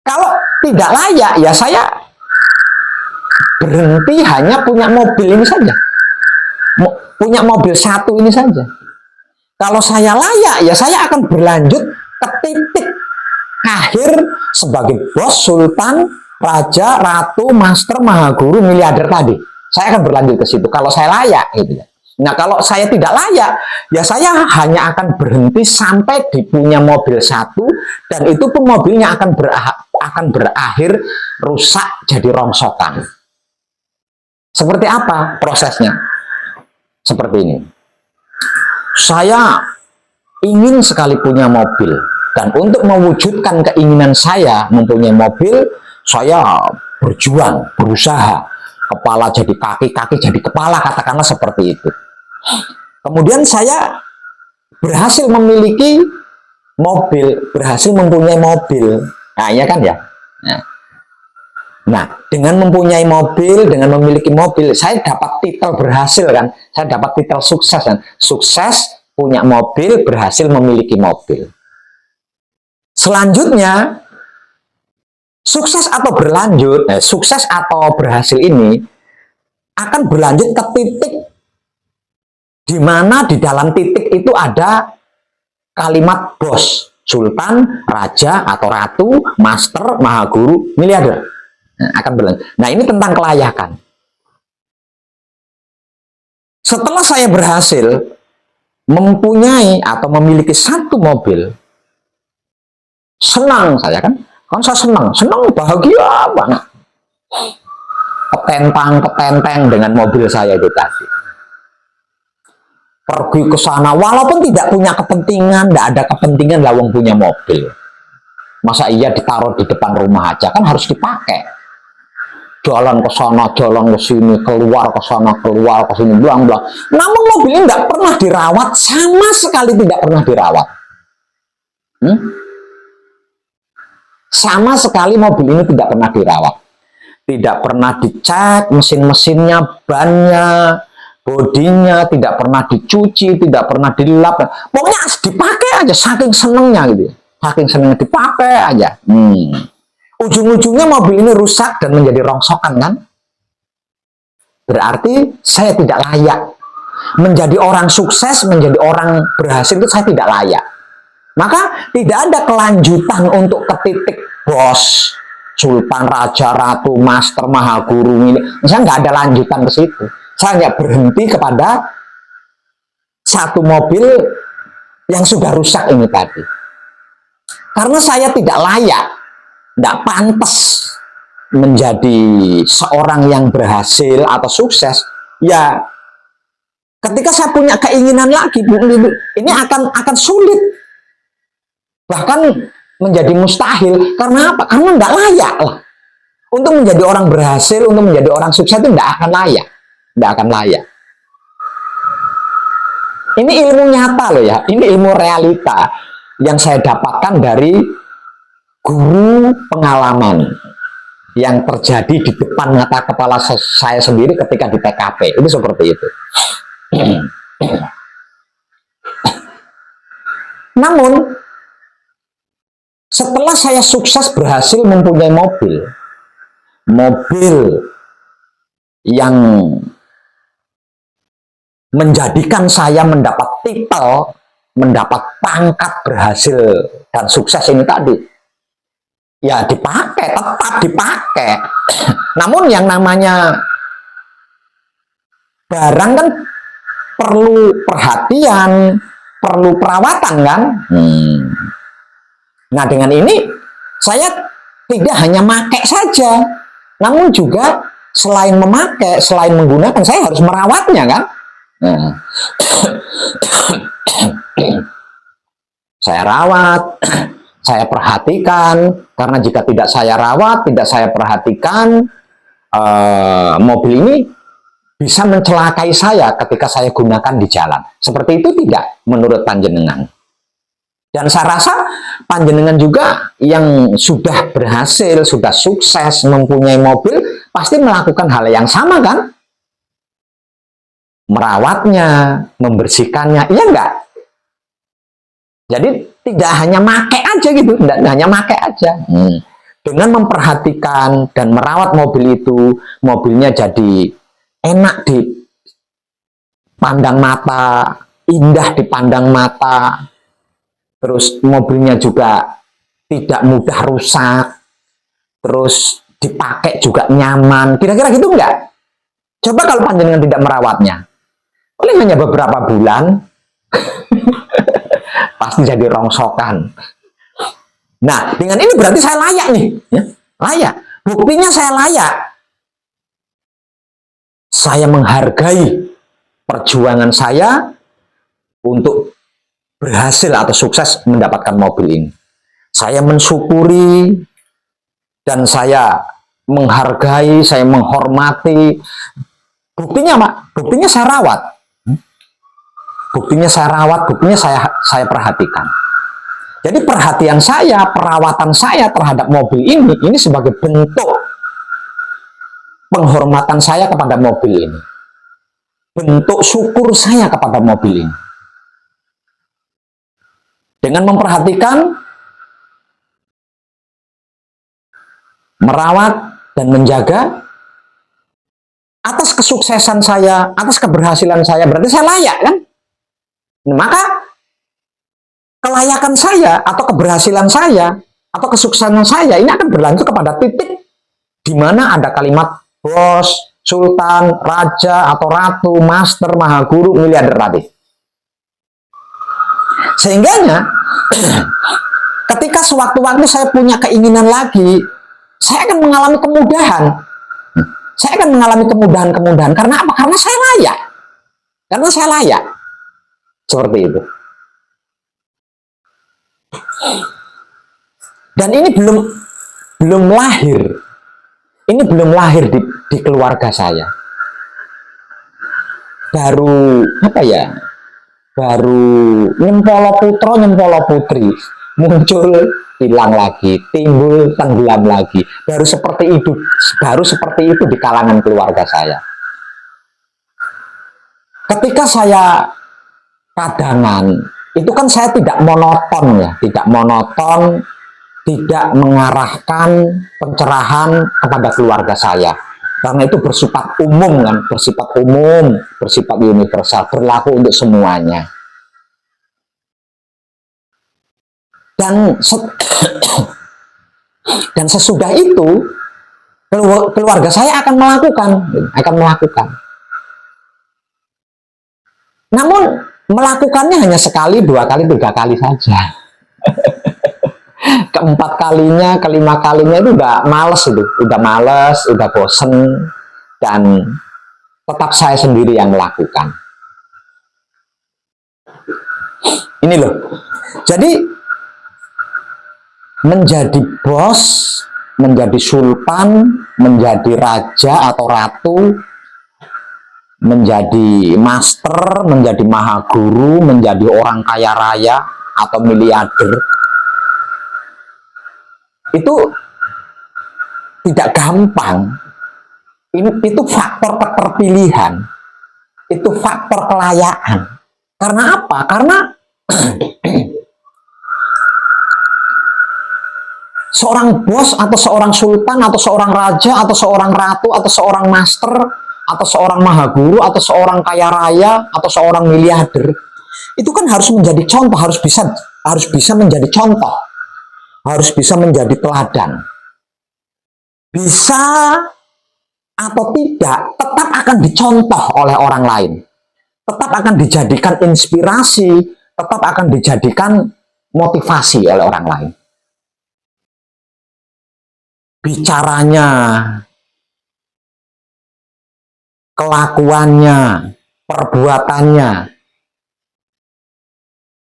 Kalau tidak layak, ya saya berhenti hanya punya mobil ini saja, punya mobil satu ini saja. Kalau saya layak, ya saya akan berlanjut ke titik akhir sebagai bos, sultan, raja, ratu, master, mahaguru, miliarder tadi. Saya akan berlanjut ke situ kalau saya layak, gitu. Nah, kalau saya tidak layak, ya saya hanya akan berhenti sampai dipunya mobil satu, dan itu pun mobilnya akan berakhir rusak jadi rongsokan. Seperti apa prosesnya? Seperti ini. Saya ingin sekali punya mobil, dan untuk mewujudkan keinginan saya mempunyai mobil, saya berjuang, berusaha, kepala jadi kaki, kaki jadi kepala, katakanlah seperti itu. Kemudian saya berhasil memiliki mobil, berhasil mempunyai mobil. Nah, iya kan ya? Nah, dengan mempunyai mobil, dengan memiliki mobil, saya dapat titel berhasil kan? Saya dapat titel sukses kan? Sukses, punya mobil, berhasil memiliki mobil. Selanjutnya, sukses atau berlanjut, sukses atau berhasil ini akan berlanjut ke titik di mana di dalam titik itu ada kalimat bos, sultan, raja atau ratu, master, mahaguru, miliarder. Nah, akan berlanjut. Nah, ini tentang kelayakan. Setelah saya berhasil mempunyai atau memiliki satu mobil, senang saya kan saya senang bahagia banget, ketentang dengan mobil saya itu tadi. Pergi ke sana, walaupun tidak punya kepentingan, tidak ada kepentingan lawang punya mobil. Masa iya ditaruh di depan rumah aja, kan harus dipakai. Jalan ke sana, jalan ke sini, keluar ke sana, keluar ke sini, belang-belang. Namun mobilnya nggak pernah dirawat, sama sekali tidak pernah dirawat. Sama sekali mobil ini tidak pernah dirawat. Tidak pernah dicek mesin-mesinnya, bannya, bodinya, tidak pernah dicuci, tidak pernah dilap, pokoknya dipakai aja, saking senengnya gitu, saking senengnya dipakai aja. Ujung-ujungnya mobil ini rusak dan menjadi rongsokan kan? Berarti saya tidak layak menjadi orang sukses, menjadi orang berhasil, itu saya tidak layak. Maka tidak ada kelanjutan untuk ke titik bos, sultan, raja, ratu, master, mahaguru ini. Misalnya nggak ada lanjutan ke situ. Saya nggak berhenti kepada satu mobil yang sudah rusak ini tadi. Karena saya tidak layak, tidak pantas menjadi seorang yang berhasil atau sukses. Ya, ketika saya punya keinginan lagi, ini akan sulit. Bahkan menjadi mustahil. Karena apa? Karena nggak layak lah. Untuk menjadi orang berhasil, untuk menjadi orang sukses itu nggak akan layak. Tidak akan layak. Ini ilmu nyata loh ya, ini ilmu realita yang saya dapatkan dari guru pengalaman yang terjadi di depan mata kepala saya sendiri ketika di TKP. Itu seperti itu. Namun setelah saya sukses berhasil mempunyai mobil yang menjadikan saya mendapat titel, mendapat pangkat berhasil dan sukses ini tadi, ya dipakai, tetap dipakai. Namun yang namanya barang kan perlu perhatian, perlu perawatan kan. Nah dengan ini saya tidak hanya pakai saja, namun juga selain memakai, selain menggunakan, saya harus merawatnya kan. Nah, saya rawat, saya perhatikan, karena jika tidak saya rawat, tidak saya perhatikan, mobil ini bisa mencelakai saya ketika saya gunakan di jalan. Seperti itu tidak menurut panjenengan? Dan saya rasa panjenengan juga yang sudah berhasil, sudah sukses mempunyai mobil, pasti melakukan hal yang sama kan? Merawatnya, membersihkannya, iya enggak? Jadi tidak hanya make aja gitu, tidak hanya make aja. Dengan memperhatikan dan merawat mobil itu, mobilnya jadi enak dipandang mata, indah dipandang mata, terus mobilnya juga tidak mudah rusak, terus dipakai juga nyaman, kira-kira gitu enggak? Coba kalau panjenengan tidak merawatnya, paling hanya beberapa bulan pasti jadi rongsokan. Nah dengan ini berarti saya layak nih ya? Layak, buktinya saya layak. Saya menghargai perjuangan saya untuk berhasil atau sukses mendapatkan mobil ini. Saya mensyukuri dan saya menghargai, saya menghormati. Buktinya Pak, buktinya saya rawat. Buktinya saya rawat, buktinya saya perhatikan. Jadi perhatian saya, perawatan saya terhadap mobil ini sebagai bentuk penghormatan saya kepada mobil ini. Bentuk syukur saya kepada mobil ini. Dengan memperhatikan, merawat, dan menjaga, atas kesuksesan saya, atas keberhasilan saya, berarti saya layak kan? Nah, maka kelayakan saya atau keberhasilan saya atau kesuksesan saya ini akan berlanjut kepada titik di mana ada kalimat bos, sultan, raja atau ratu, master, maha guru, miliarder tadi. Sehingganya ketika sewaktu-waktu saya punya keinginan lagi, saya akan mengalami kemudahan. Saya akan mengalami kemudahan-kemudahan karena apa? Karena saya layak. Karena saya layak. Seperti itu. Dan ini belum lahir. Ini belum lahir di keluarga saya. Baru apa ya? Baru nyempolo putro, nyempolo putri. Muncul, hilang lagi, timbul, tenggelam lagi. Baru seperti itu di kalangan keluarga saya. Ketika saya kadangan, itu kan saya tidak monoton ya, tidak monoton, tidak mengarahkan pencerahan kepada keluarga saya. Karena itu bersifat umum kan, bersifat universal, berlaku untuk semuanya. Dan sesudah itu keluarga saya akan melakukan. Namun melakukannya hanya sekali, 2 kali, 3 kali saja. Keempat kalinya, kelima kalinya itu udah males, udah bosen, dan tetap saya sendiri yang melakukan. Ini loh. Jadi menjadi bos, menjadi sultan, menjadi raja atau ratu, menjadi master, menjadi maha guru, menjadi orang kaya raya atau miliarder, itu tidak gampang. Itu faktor keterpilihan, itu faktor kelayaan. Karena apa? Karena seorang bos atau seorang sultan atau seorang raja atau seorang ratu atau seorang master atau seorang maha guru atau seorang kaya raya atau seorang miliarder, itu kan harus menjadi contoh, harus bisa menjadi contoh, harus bisa menjadi teladan. Bisa atau tidak, tetap akan dicontoh oleh orang lain, tetap akan dijadikan inspirasi, tetap akan dijadikan motivasi oleh orang lain. Bicaranya, kelakuannya, perbuatannya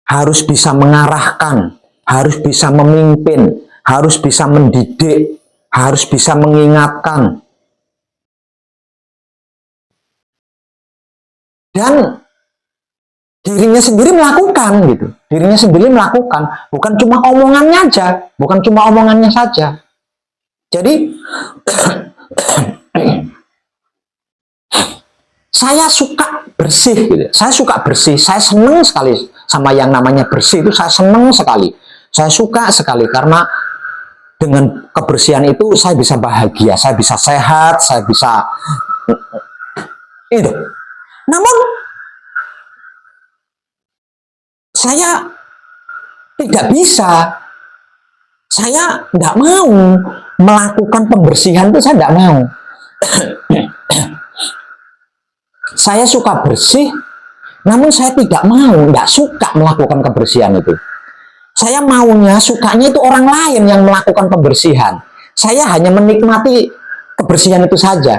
harus bisa mengarahkan, harus bisa memimpin, harus bisa mendidik, harus bisa mengingatkan. Dan dirinya sendiri melakukan gitu. Dirinya sendiri melakukan, bukan cuma omongannya aja, bukan cuma omongannya saja. Jadi saya suka bersih gitu. Saya suka bersih, saya senang sekali sama yang namanya bersih itu, saya senang sekali. Saya suka sekali karena dengan kebersihan itu saya bisa bahagia, saya bisa sehat, saya bisa itu. Namun saya tidak bisa, saya tidak mau melakukan pembersihan itu, saya tidak mau. Saya suka bersih, namun saya tidak mau, tidak suka melakukan kebersihan itu. Saya maunya, sukanya itu orang lain yang melakukan pembersihan. Saya hanya menikmati kebersihan itu saja.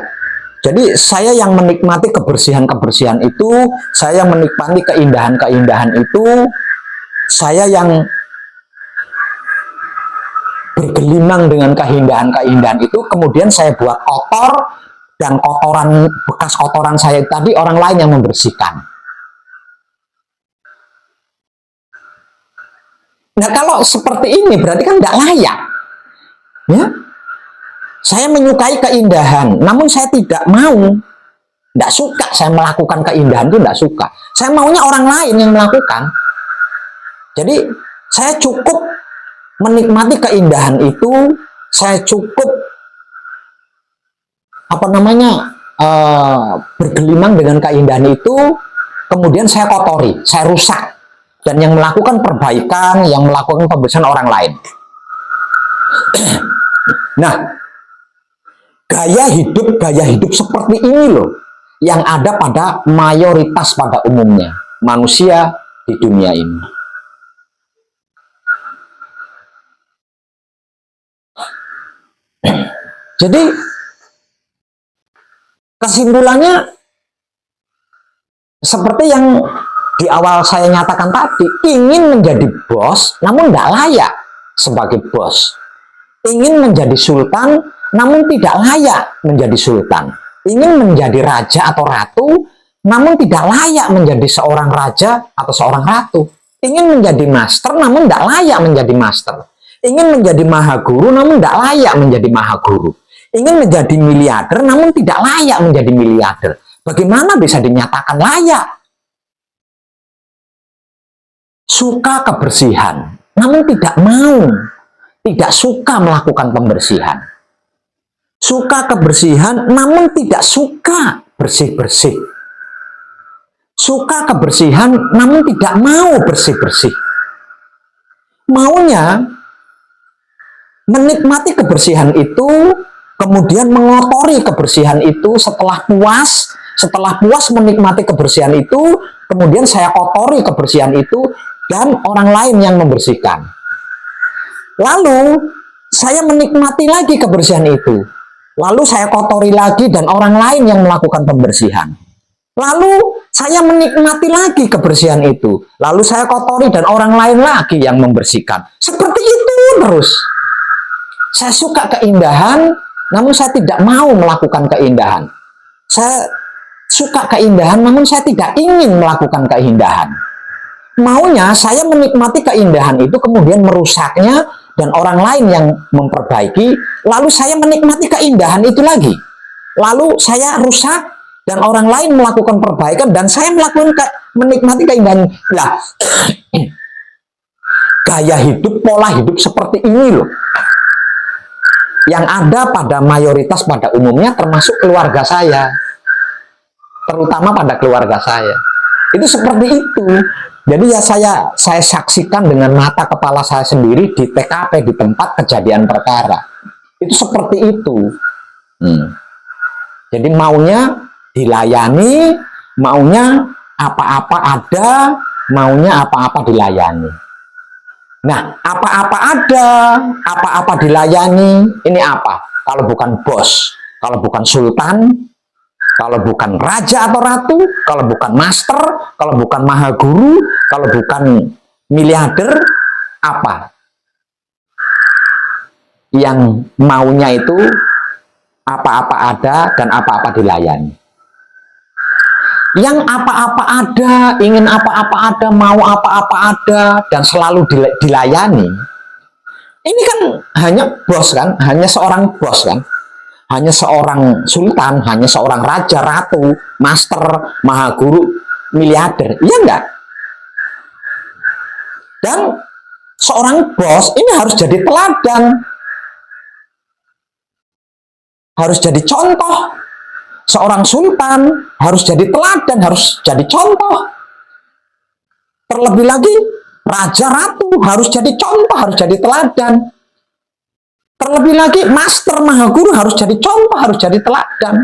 Jadi saya yang menikmati kebersihan-kebersihan itu, saya menikmati keindahan-keindahan itu, saya yang bergelimang dengan keindahan-keindahan itu, kemudian saya buat kotor, dan kotoran, bekas kotoran saya tadi orang lain yang membersihkan. Nah, kalau seperti ini berarti kan tidak layak. Ya? Saya menyukai keindahan, namun saya tidak mau, tidak suka saya melakukan keindahan itu, tidak suka. Saya maunya orang lain yang melakukan. Jadi saya cukup menikmati keindahan itu, saya cukup bergelimang dengan keindahan itu, kemudian saya kotori, saya rusak, dan yang melakukan perbaikan, yang melakukan pembersihan orang lain. Nah, gaya hidup seperti ini loh yang ada pada mayoritas, pada umumnya manusia di dunia ini. Jadi kesimpulannya seperti yang di awal saya nyatakan tadi, ingin menjadi bos namun tidak layak sebagai bos, ingin menjadi sultan namun tidak layak menjadi sultan, ingin menjadi raja atau ratu namun tidak layak menjadi seorang raja atau seorang ratu, ingin menjadi master namun tidak layak menjadi master, ingin menjadi maha guru namun tidak layak menjadi maha guru, ingin menjadi miliarder namun tidak layak menjadi miliarder. Bagaimana bisa dinyatakan layak? Suka kebersihan namun tidak mau, tidak suka melakukan pembersihan. Suka kebersihan namun tidak suka bersih-bersih. Suka kebersihan namun tidak mau bersih-bersih. Maunya menikmati kebersihan itu, kemudian mengotori kebersihan itu, setelah puas menikmati kebersihan itu, kemudian saya kotori kebersihan itu, dan orang lain yang membersihkan. Lalu saya menikmati lagi kebersihan itu, lalu saya kotori lagi dan orang lain yang melakukan pembersihan. Lalu saya menikmati lagi kebersihan itu, lalu saya kotori dan orang lain lagi yang membersihkan. Seperti itu terus. Saya suka keindahan, namun saya tidak mau melakukan keindahan. suka keindahan, namun saya tidak ingin melakukan keindahan. Maunya saya menikmati keindahan itu, kemudian merusaknya, dan orang lain yang memperbaiki, lalu saya menikmati keindahan itu lagi. Lalu saya rusak, dan orang lain melakukan perbaikan, dan saya menikmati keindahan. Nah, gaya hidup, pola hidup seperti ini loh, yang ada pada mayoritas, pada umumnya, termasuk keluarga saya. Terutama pada keluarga saya. Itu seperti itu. Jadi ya saya saksikan dengan mata kepala saya sendiri di TKP, di tempat kejadian perkara. Itu seperti itu. Jadi maunya dilayani, maunya apa-apa ada, maunya apa-apa dilayani. Nah, apa-apa ada, apa-apa dilayani, ini apa? Kalau bukan bos, kalau bukan sultan, kalau bukan raja atau ratu, kalau bukan master, kalau bukan maha guru, kalau bukan miliarder, apa? Yang maunya itu apa-apa ada dan apa-apa dilayani. Yang apa-apa ada, ingin apa-apa ada, mau apa-apa ada, dan selalu dilayani. Ini kan hanya bos kan, hanya seorang bos kan, hanya seorang sultan, hanya seorang raja, ratu, master, maha guru, miliarder, iya enggak? Dan seorang bos ini harus jadi teladan, harus jadi contoh. Seorang sultan harus jadi teladan, harus jadi contoh. Terlebih lagi, raja, ratu harus jadi contoh, harus jadi teladan. Terlebih lagi, master, maha guru harus jadi contoh, harus jadi teladan.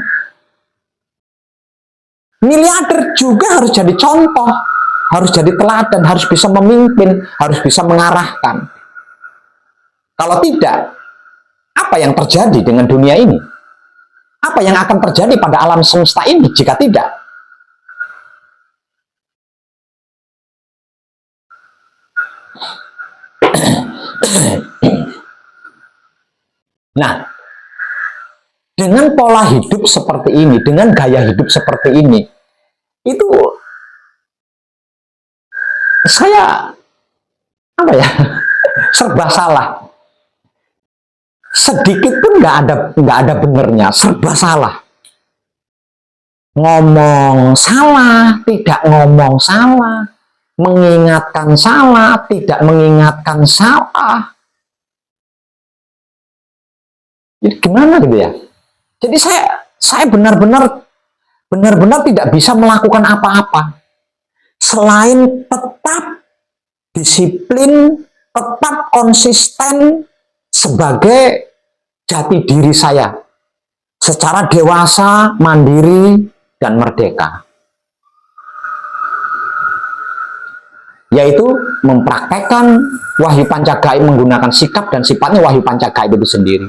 Miliarder juga harus jadi contoh, harus jadi teladan, harus bisa memimpin, harus bisa mengarahkan. Kalau tidak, apa yang terjadi dengan dunia ini? Apa yang akan terjadi pada alam semesta ini jika tidak? Nah, dengan pola hidup seperti ini, dengan gaya hidup seperti ini, itu saya serba salah. Sedikit pun nggak ada benernya, serba salah. Ngomong salah, tidak ngomong salah, mengingatkan salah, tidak mengingatkan salah. Jadi gimana gitu ya? Jadi saya benar-benar tidak bisa melakukan apa-apa selain tetap disiplin, tetap konsisten sebagai jati diri saya secara dewasa, mandiri, dan merdeka, yaitu mempraktekkan wahyu pancagaib menggunakan sikap dan sifatnya wahyu pancagaib itu sendiri,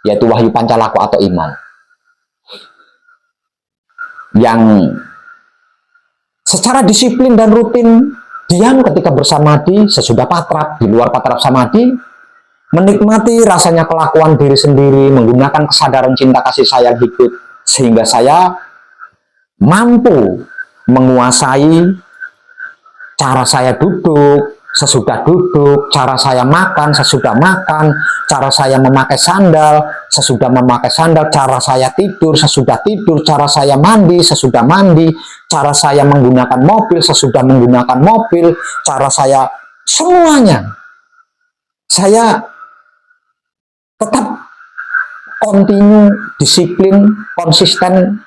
yaitu wahyu pancalaku atau iman, yang secara disiplin dan rutin diam ketika bersamadhi, sesudah patrap, di luar patrap samadhi, menikmati rasanya kelakuan diri sendiri, menggunakan kesadaran cinta kasih sayang hidup, sehingga saya mampu menguasai cara saya duduk, sesudah duduk, cara saya makan, sesudah makan, cara saya memakai sandal, sesudah memakai sandal, cara saya tidur, sesudah tidur, cara saya mandi, sesudah mandi, cara saya menggunakan mobil, sesudah menggunakan mobil, cara saya, semuanya. Saya tetap kontinu, disiplin, konsisten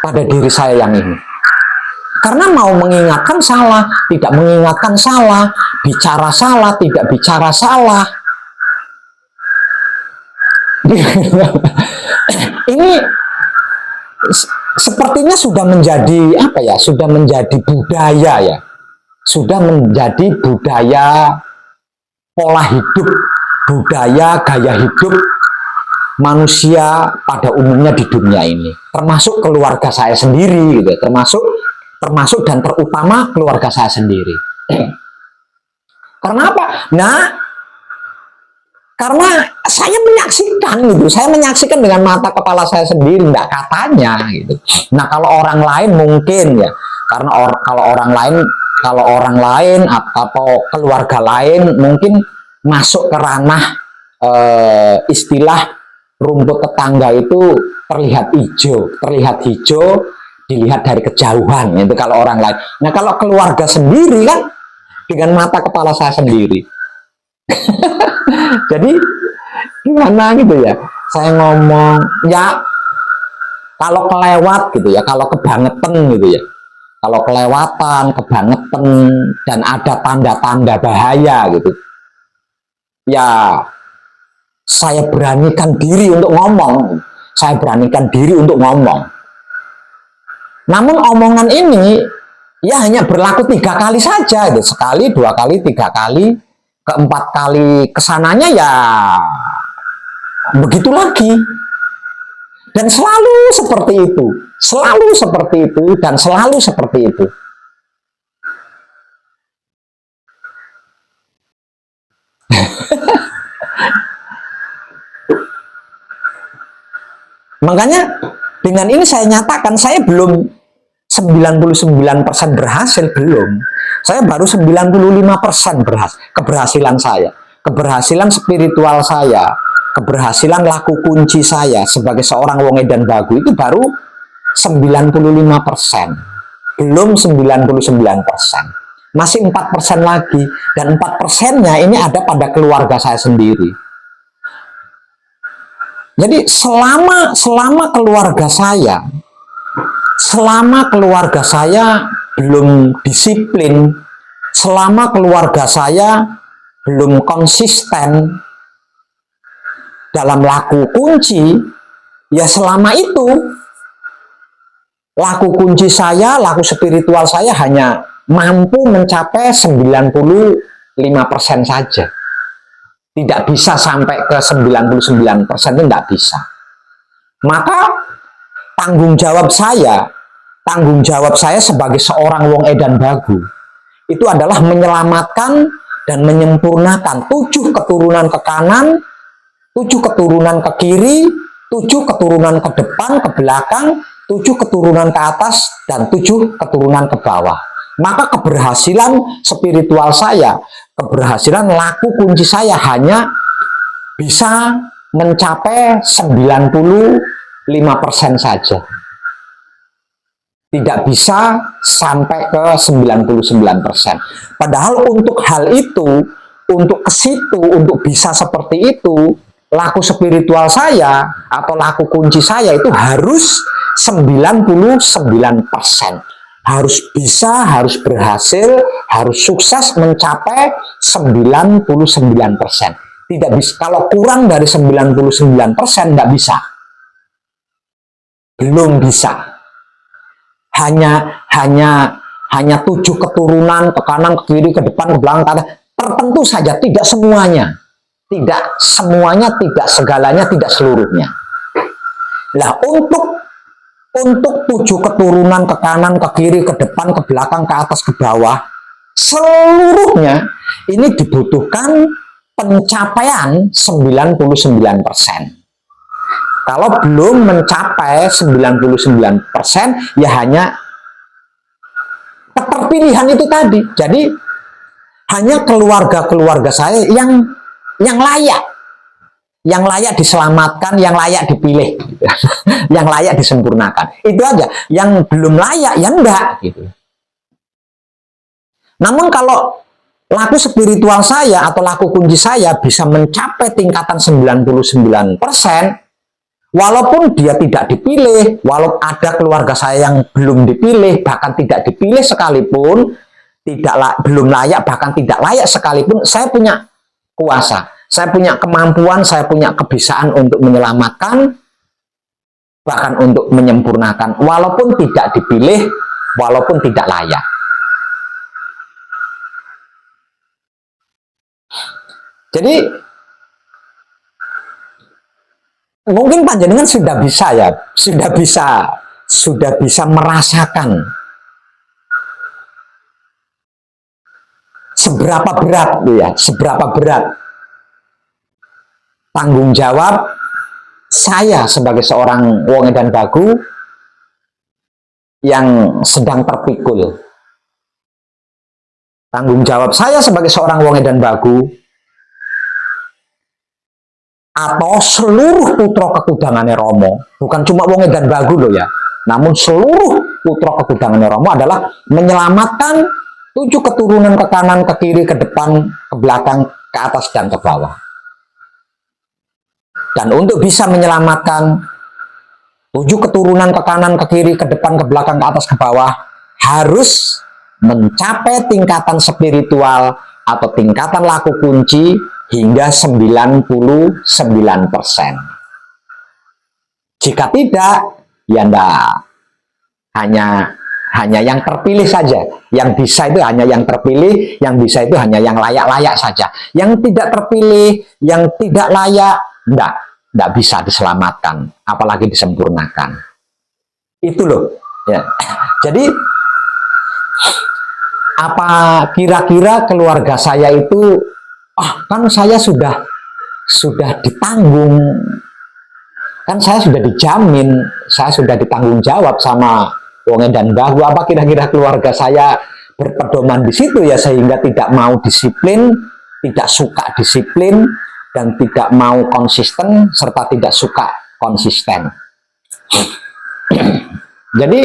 pada diri saya yang ini. Karena mau mengingatkan salah, tidak mengingatkan salah, bicara salah, tidak bicara salah. Ini sepertinya sudah menjadi apa ya? Sudah menjadi budaya ya. Sudah menjadi budaya pola hidup, budaya gaya hidup manusia pada umumnya di dunia ini, termasuk keluarga saya sendiri gitu, termasuk dan terutama keluarga saya sendiri. Karena apa? Nah, Karena saya menyaksikan dengan mata kepala saya sendiri, enggak katanya gitu. Nah, kalau orang lain mungkin ya, karena kalau orang lain atau keluarga lain mungkin masuk ke ranah istilah rumput tetangga itu terlihat hijau dilihat dari kejauhan, itu kalau orang lain. Nah, kalau keluarga sendiri kan dengan mata kepala saya sendiri. Jadi gimana gitu ya, saya ngomong ya, kalau kelewat gitu ya, kalau kebangetan gitu ya, kalau kelewatan, kebangetan, dan ada tanda-tanda bahaya gitu ya, saya beranikan diri untuk ngomong. Namun omongan ini ya hanya berlaku 3 kali saja gitu. Sekali, 2 kali, 3 kali, keempat kali kesananya ya begitu lagi. Dan selalu seperti itu, dan selalu seperti itu. Makanya dengan ini saya nyatakan saya belum 99% berhasil, belum. Saya baru 95% keberhasilan saya. Keberhasilan spiritual saya, keberhasilan laku kunci saya sebagai seorang wong edan bagu itu baru 95%. Belum 99%. Masih 4% lagi, dan 4%-nya ini ada pada keluarga saya sendiri. Jadi selama keluarga saya belum disiplin, selama keluarga saya belum konsisten dalam laku kunci, ya selama itu laku kunci saya, laku spiritual saya hanya mampu mencapai 95% saja. Tidak bisa sampai ke 99%, itu tidak bisa. Maka tanggung jawab saya sebagai seorang wong edan bagu itu adalah menyelamatkan dan menyempurnakan 7 keturunan ke kanan, 7 keturunan ke kiri, 7 keturunan ke depan, ke belakang, 7 keturunan ke atas, dan 7 keturunan ke bawah. Maka keberhasilan spiritual saya, keberhasilan laku kunci saya hanya bisa mencapai 95% saja. Tidak bisa sampai ke 99%. Padahal untuk hal itu, untuk ke situ, untuk bisa seperti itu, laku spiritual saya atau laku kunci saya itu harus 99%. Harus bisa, harus berhasil, harus sukses mencapai 99%. Tidak bisa, kalau kurang dari 99% nggak bisa. Belum bisa. Hanya 7 keturunan ke kanan, ke kiri, ke depan, ke belakang, tertentu saja, tidak semuanya. Tidak semuanya, tidak segalanya, tidak seluruhnya. Nah, untuk 7 keturunan ke kanan, ke kiri, ke depan, ke belakang, ke atas, ke bawah, seluruhnya ini dibutuhkan pencapaian 99%. Kalau belum mencapai 99%, ya hanya keterpilihan itu tadi. Jadi hanya keluarga-keluarga saya yang layak diselamatkan, yang layak dipilih, yang layak disempurnakan. Itu aja. Yang belum layak, ya enggak. Gitu. Namun kalau laku spiritual saya atau laku kunci saya bisa mencapai tingkatan 99%, walaupun dia tidak dipilih, walau ada keluarga saya yang belum dipilih, bahkan tidak dipilih sekalipun, belum layak, bahkan tidak layak sekalipun, saya punya kuasa. Saya punya kemampuan, saya punya kebisaan untuk menyelamatkan, bahkan untuk menyempurnakan, walaupun tidak dipilih, walaupun tidak layak. Jadi, mungkin panjenengan sudah bisa ya, sudah bisa merasakan seberapa berat tanggung jawab saya sebagai seorang wong edan bagu yang sedang terpikul. Tanggung jawab saya sebagai seorang wong edan bagu atau seluruh putra kekudangannya Romo, bukan cuma wong edan bagu loh ya, namun seluruh putra kekudangannya Romo adalah menyelamatkan 7 keturunan ke kanan, ke kiri, ke depan, ke belakang, ke atas, dan ke bawah. Dan untuk bisa menyelamatkan 7 keturunan ke kanan, ke kiri, ke depan, ke belakang, ke atas, ke bawah, harus mencapai tingkatan spiritual atau tingkatan laku kunci hingga 99%. Jika tidak, ya enggak. Hanya yang terpilih saja. Yang bisa itu hanya yang terpilih, yang bisa itu hanya yang layak-layak saja. Yang tidak terpilih, yang tidak layak, enggak bisa diselamatkan, apalagi disempurnakan. Itu loh. Ya. Jadi, apa kira-kira keluarga saya itu, kan saya sudah ditanggung, kan saya sudah dijamin, saya sudah ditanggung jawab sama wong edan bagu. Apa kira-kira keluarga saya berpedoman di situ ya, sehingga tidak mau disiplin, tidak suka disiplin, dan tidak mau konsisten, serta tidak suka konsisten. Jadi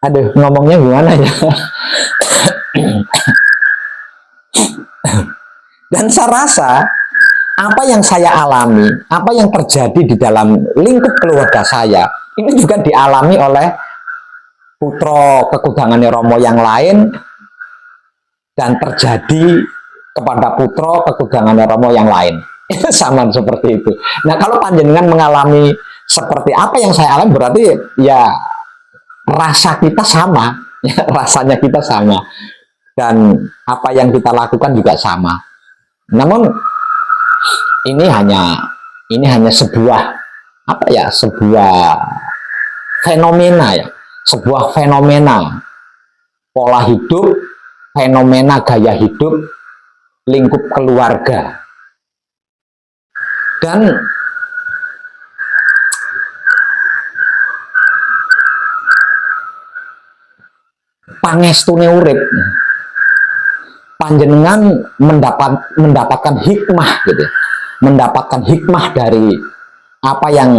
aduh, ngomongnya gimana ya. Dan saya rasa apa yang saya alami, apa yang terjadi di dalam lingkup keluarga saya, ini juga dialami oleh putra kekudangannya Romo yang lain, dan terjadi kepada putra kekudangannya Romo yang lain. Itu sama seperti itu. Nah, kalau panjenengan mengalami seperti apa yang saya alami, berarti ya rasa kita sama, ya, rasanya kita sama, dan apa yang kita lakukan juga sama. Namun ini hanya sebuah sebuah fenomena ya, sebuah fenomena pola hidup, fenomena gaya hidup lingkup keluarga. Dan pangestune urip, panjenengan mendapatkan hikmah gitu, mendapatkan hikmah dari apa yang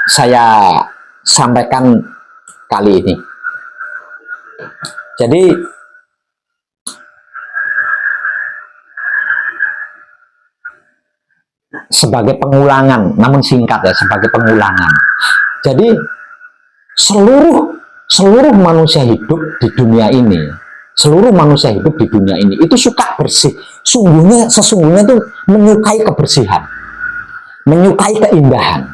saya sampaikan kali ini. Jadi sebagai pengulangan, namun singkat ya, sebagai pengulangan. Jadi seluruh manusia hidup di dunia ini, seluruh manusia hidup di dunia ini itu suka bersih. Sesungguhnya itu menyukai kebersihan, menyukai keindahan,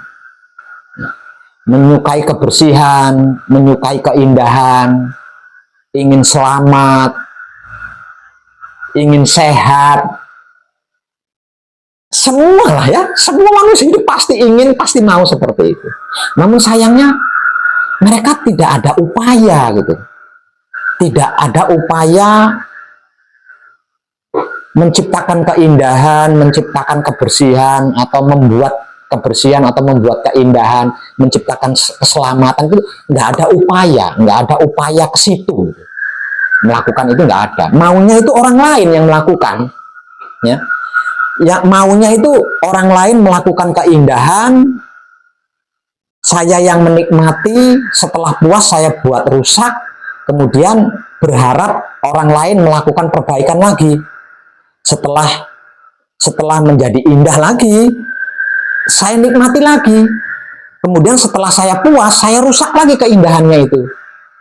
menyukai kebersihan, menyukai keindahan, ingin selamat, ingin sehat. Semua lah ya, semua manusia hidup pasti ingin, pasti mau seperti itu. Namun sayangnya mereka tidak ada upaya gitu, tidak ada upaya menciptakan keindahan, menciptakan kebersihan, atau membuat kebersihan, atau membuat keindahan, menciptakan keselamatan. Itu nggak ada upaya ke situ. Melakukan itu nggak ada. Maunya itu orang lain yang melakukan, ya. Ya, maunya itu orang lain melakukan keindahan, saya yang menikmati, setelah puas saya buat rusak, kemudian berharap orang lain melakukan perbaikan lagi. Setelah menjadi indah lagi, saya nikmati lagi. Kemudian setelah saya puas, saya rusak lagi keindahannya itu.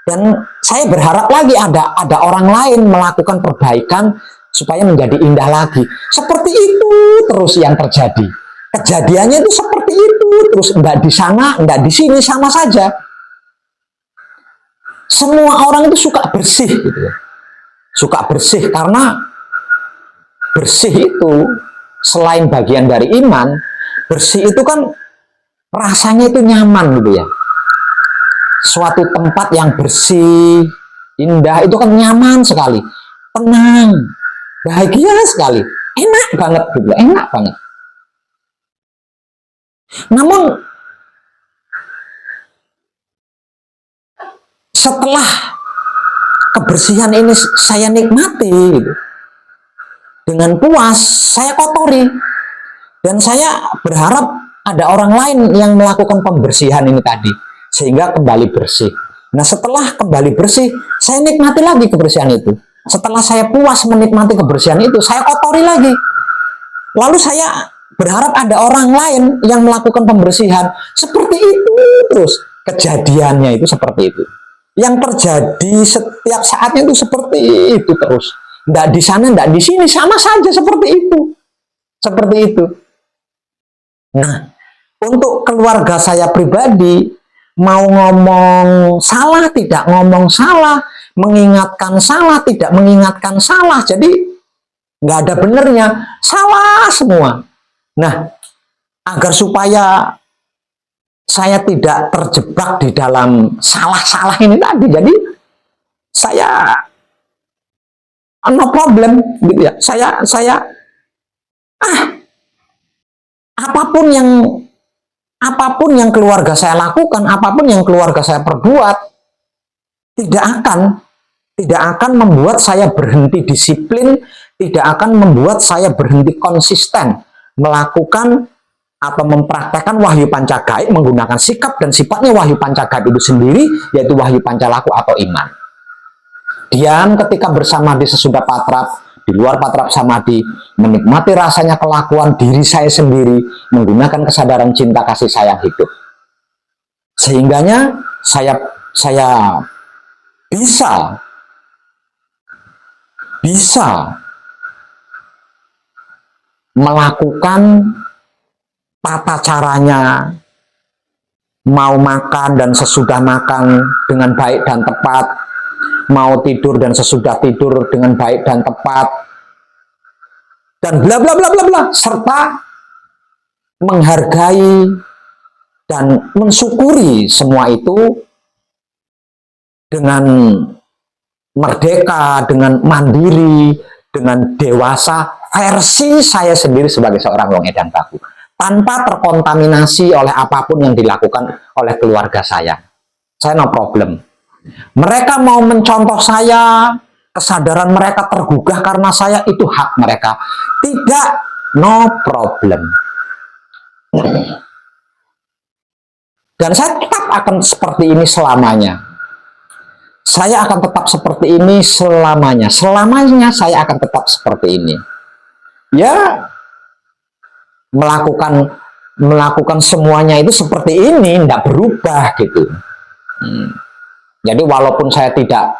Dan saya berharap lagi ada orang lain melakukan perbaikan supaya menjadi indah lagi. Seperti itu terus yang terjadi. Kejadiannya itu seperti itu terus, enggak di sana, enggak di sini, sama saja. Semua orang itu suka bersih gitu. Suka bersih karena bersih itu selain bagian dari iman, bersih itu kan rasanya itu nyaman gitu ya. Suatu tempat yang bersih, indah itu kan nyaman sekali. tenang, bahagia sekali, enak banget gitu, enak banget. Namun setelah kebersihan ini saya nikmati gitu, dengan puas, saya kotori, dan saya berharap ada orang lain yang melakukan pembersihan ini tadi sehingga kembali bersih. Nah, setelah kembali bersih, saya nikmati lagi kebersihan itu. Setelah saya puas menikmati kebersihan itu, saya kotori lagi. Lalu saya berharap ada orang lain yang melakukan pembersihan. Seperti itu terus kejadiannya, itu seperti itu. Yang terjadi setiap saatnya itu seperti itu terus. Nggak di sana, nggak di sini, sama saja seperti itu. Seperti itu. Nah, untuk keluarga saya pribadi, mau ngomong salah, tidak ngomong salah, mengingatkan salah, tidak mengingatkan salah, jadi nggak ada benernya, salah semua. Nah, agar supaya saya tidak terjebak di dalam salah-salah ini tadi, jadi saya no problem gitu ya. Saya apapun yang keluarga saya lakukan, apapun yang keluarga saya perbuat, tidak akan membuat saya berhenti disiplin, tidak akan membuat saya berhenti konsisten melakukan atau mempraktekkan wahyu pancagaib menggunakan sikap dan sifatnya wahyu pancagaib itu sendiri, yaitu wahyu pancalaku atau iman. Diam ketika bersamadhi sesudah patrap, di luar patrap samadhi, menikmati rasanya kelakuan diri saya sendiri menggunakan kesadaran cinta kasih sayang hidup. Sehingganya saya bisa melakukan tata caranya, mau makan dan sesudah makan dengan baik dan tepat, mau tidur dan sesudah tidur dengan baik dan tepat, dan bla bla bla bla bla, serta menghargai dan mensyukuri semua itu dengan merdeka, dengan mandiri, dengan dewasa versi saya sendiri sebagai seorang wong edan baku, tanpa terkontaminasi oleh apapun yang dilakukan oleh keluarga saya. Saya no problem. Mereka mau mencontoh saya, kesadaran mereka tergugah karena saya, itu hak mereka. Tidak, no problem. Dan saya tetap akan seperti ini selamanya. Saya akan tetap seperti ini selamanya. Selamanya saya akan tetap seperti ini. Ya, melakukan semuanya itu seperti ini, tidak berubah gitu. Jadi walaupun saya tidak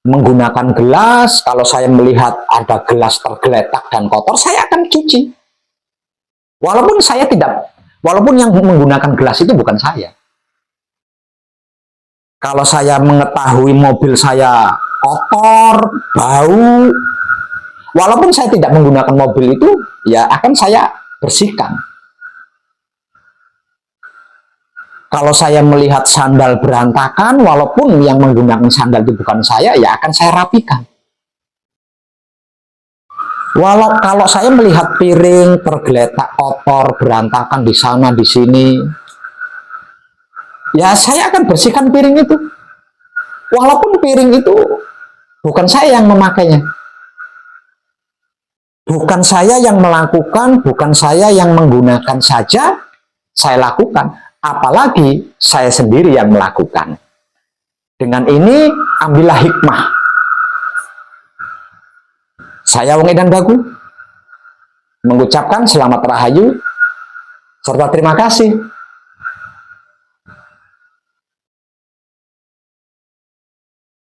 menggunakan gelas, kalau saya melihat ada gelas tergeletak dan kotor, saya akan cuci. Walaupun yang menggunakan gelas itu bukan saya. Kalau saya mengetahui mobil saya kotor, bau, walaupun saya tidak menggunakan mobil itu, ya akan saya bersihkan. Kalau saya melihat sandal berantakan, walaupun yang menggunakan sandal itu bukan saya, ya akan saya rapikan. Kalau saya melihat piring tergeletak kotor, berantakan di sana, di sini, ya saya akan bersihkan piring itu. Walaupun piring itu bukan saya yang memakainya. Bukan saya yang melakukan, bukan saya yang menggunakan saja, saya lakukan. Apalagi saya sendiri yang melakukan. Dengan ini, ambillah hikmah. Saya wong edan baku mengucapkan selamat rahayu serta terima kasih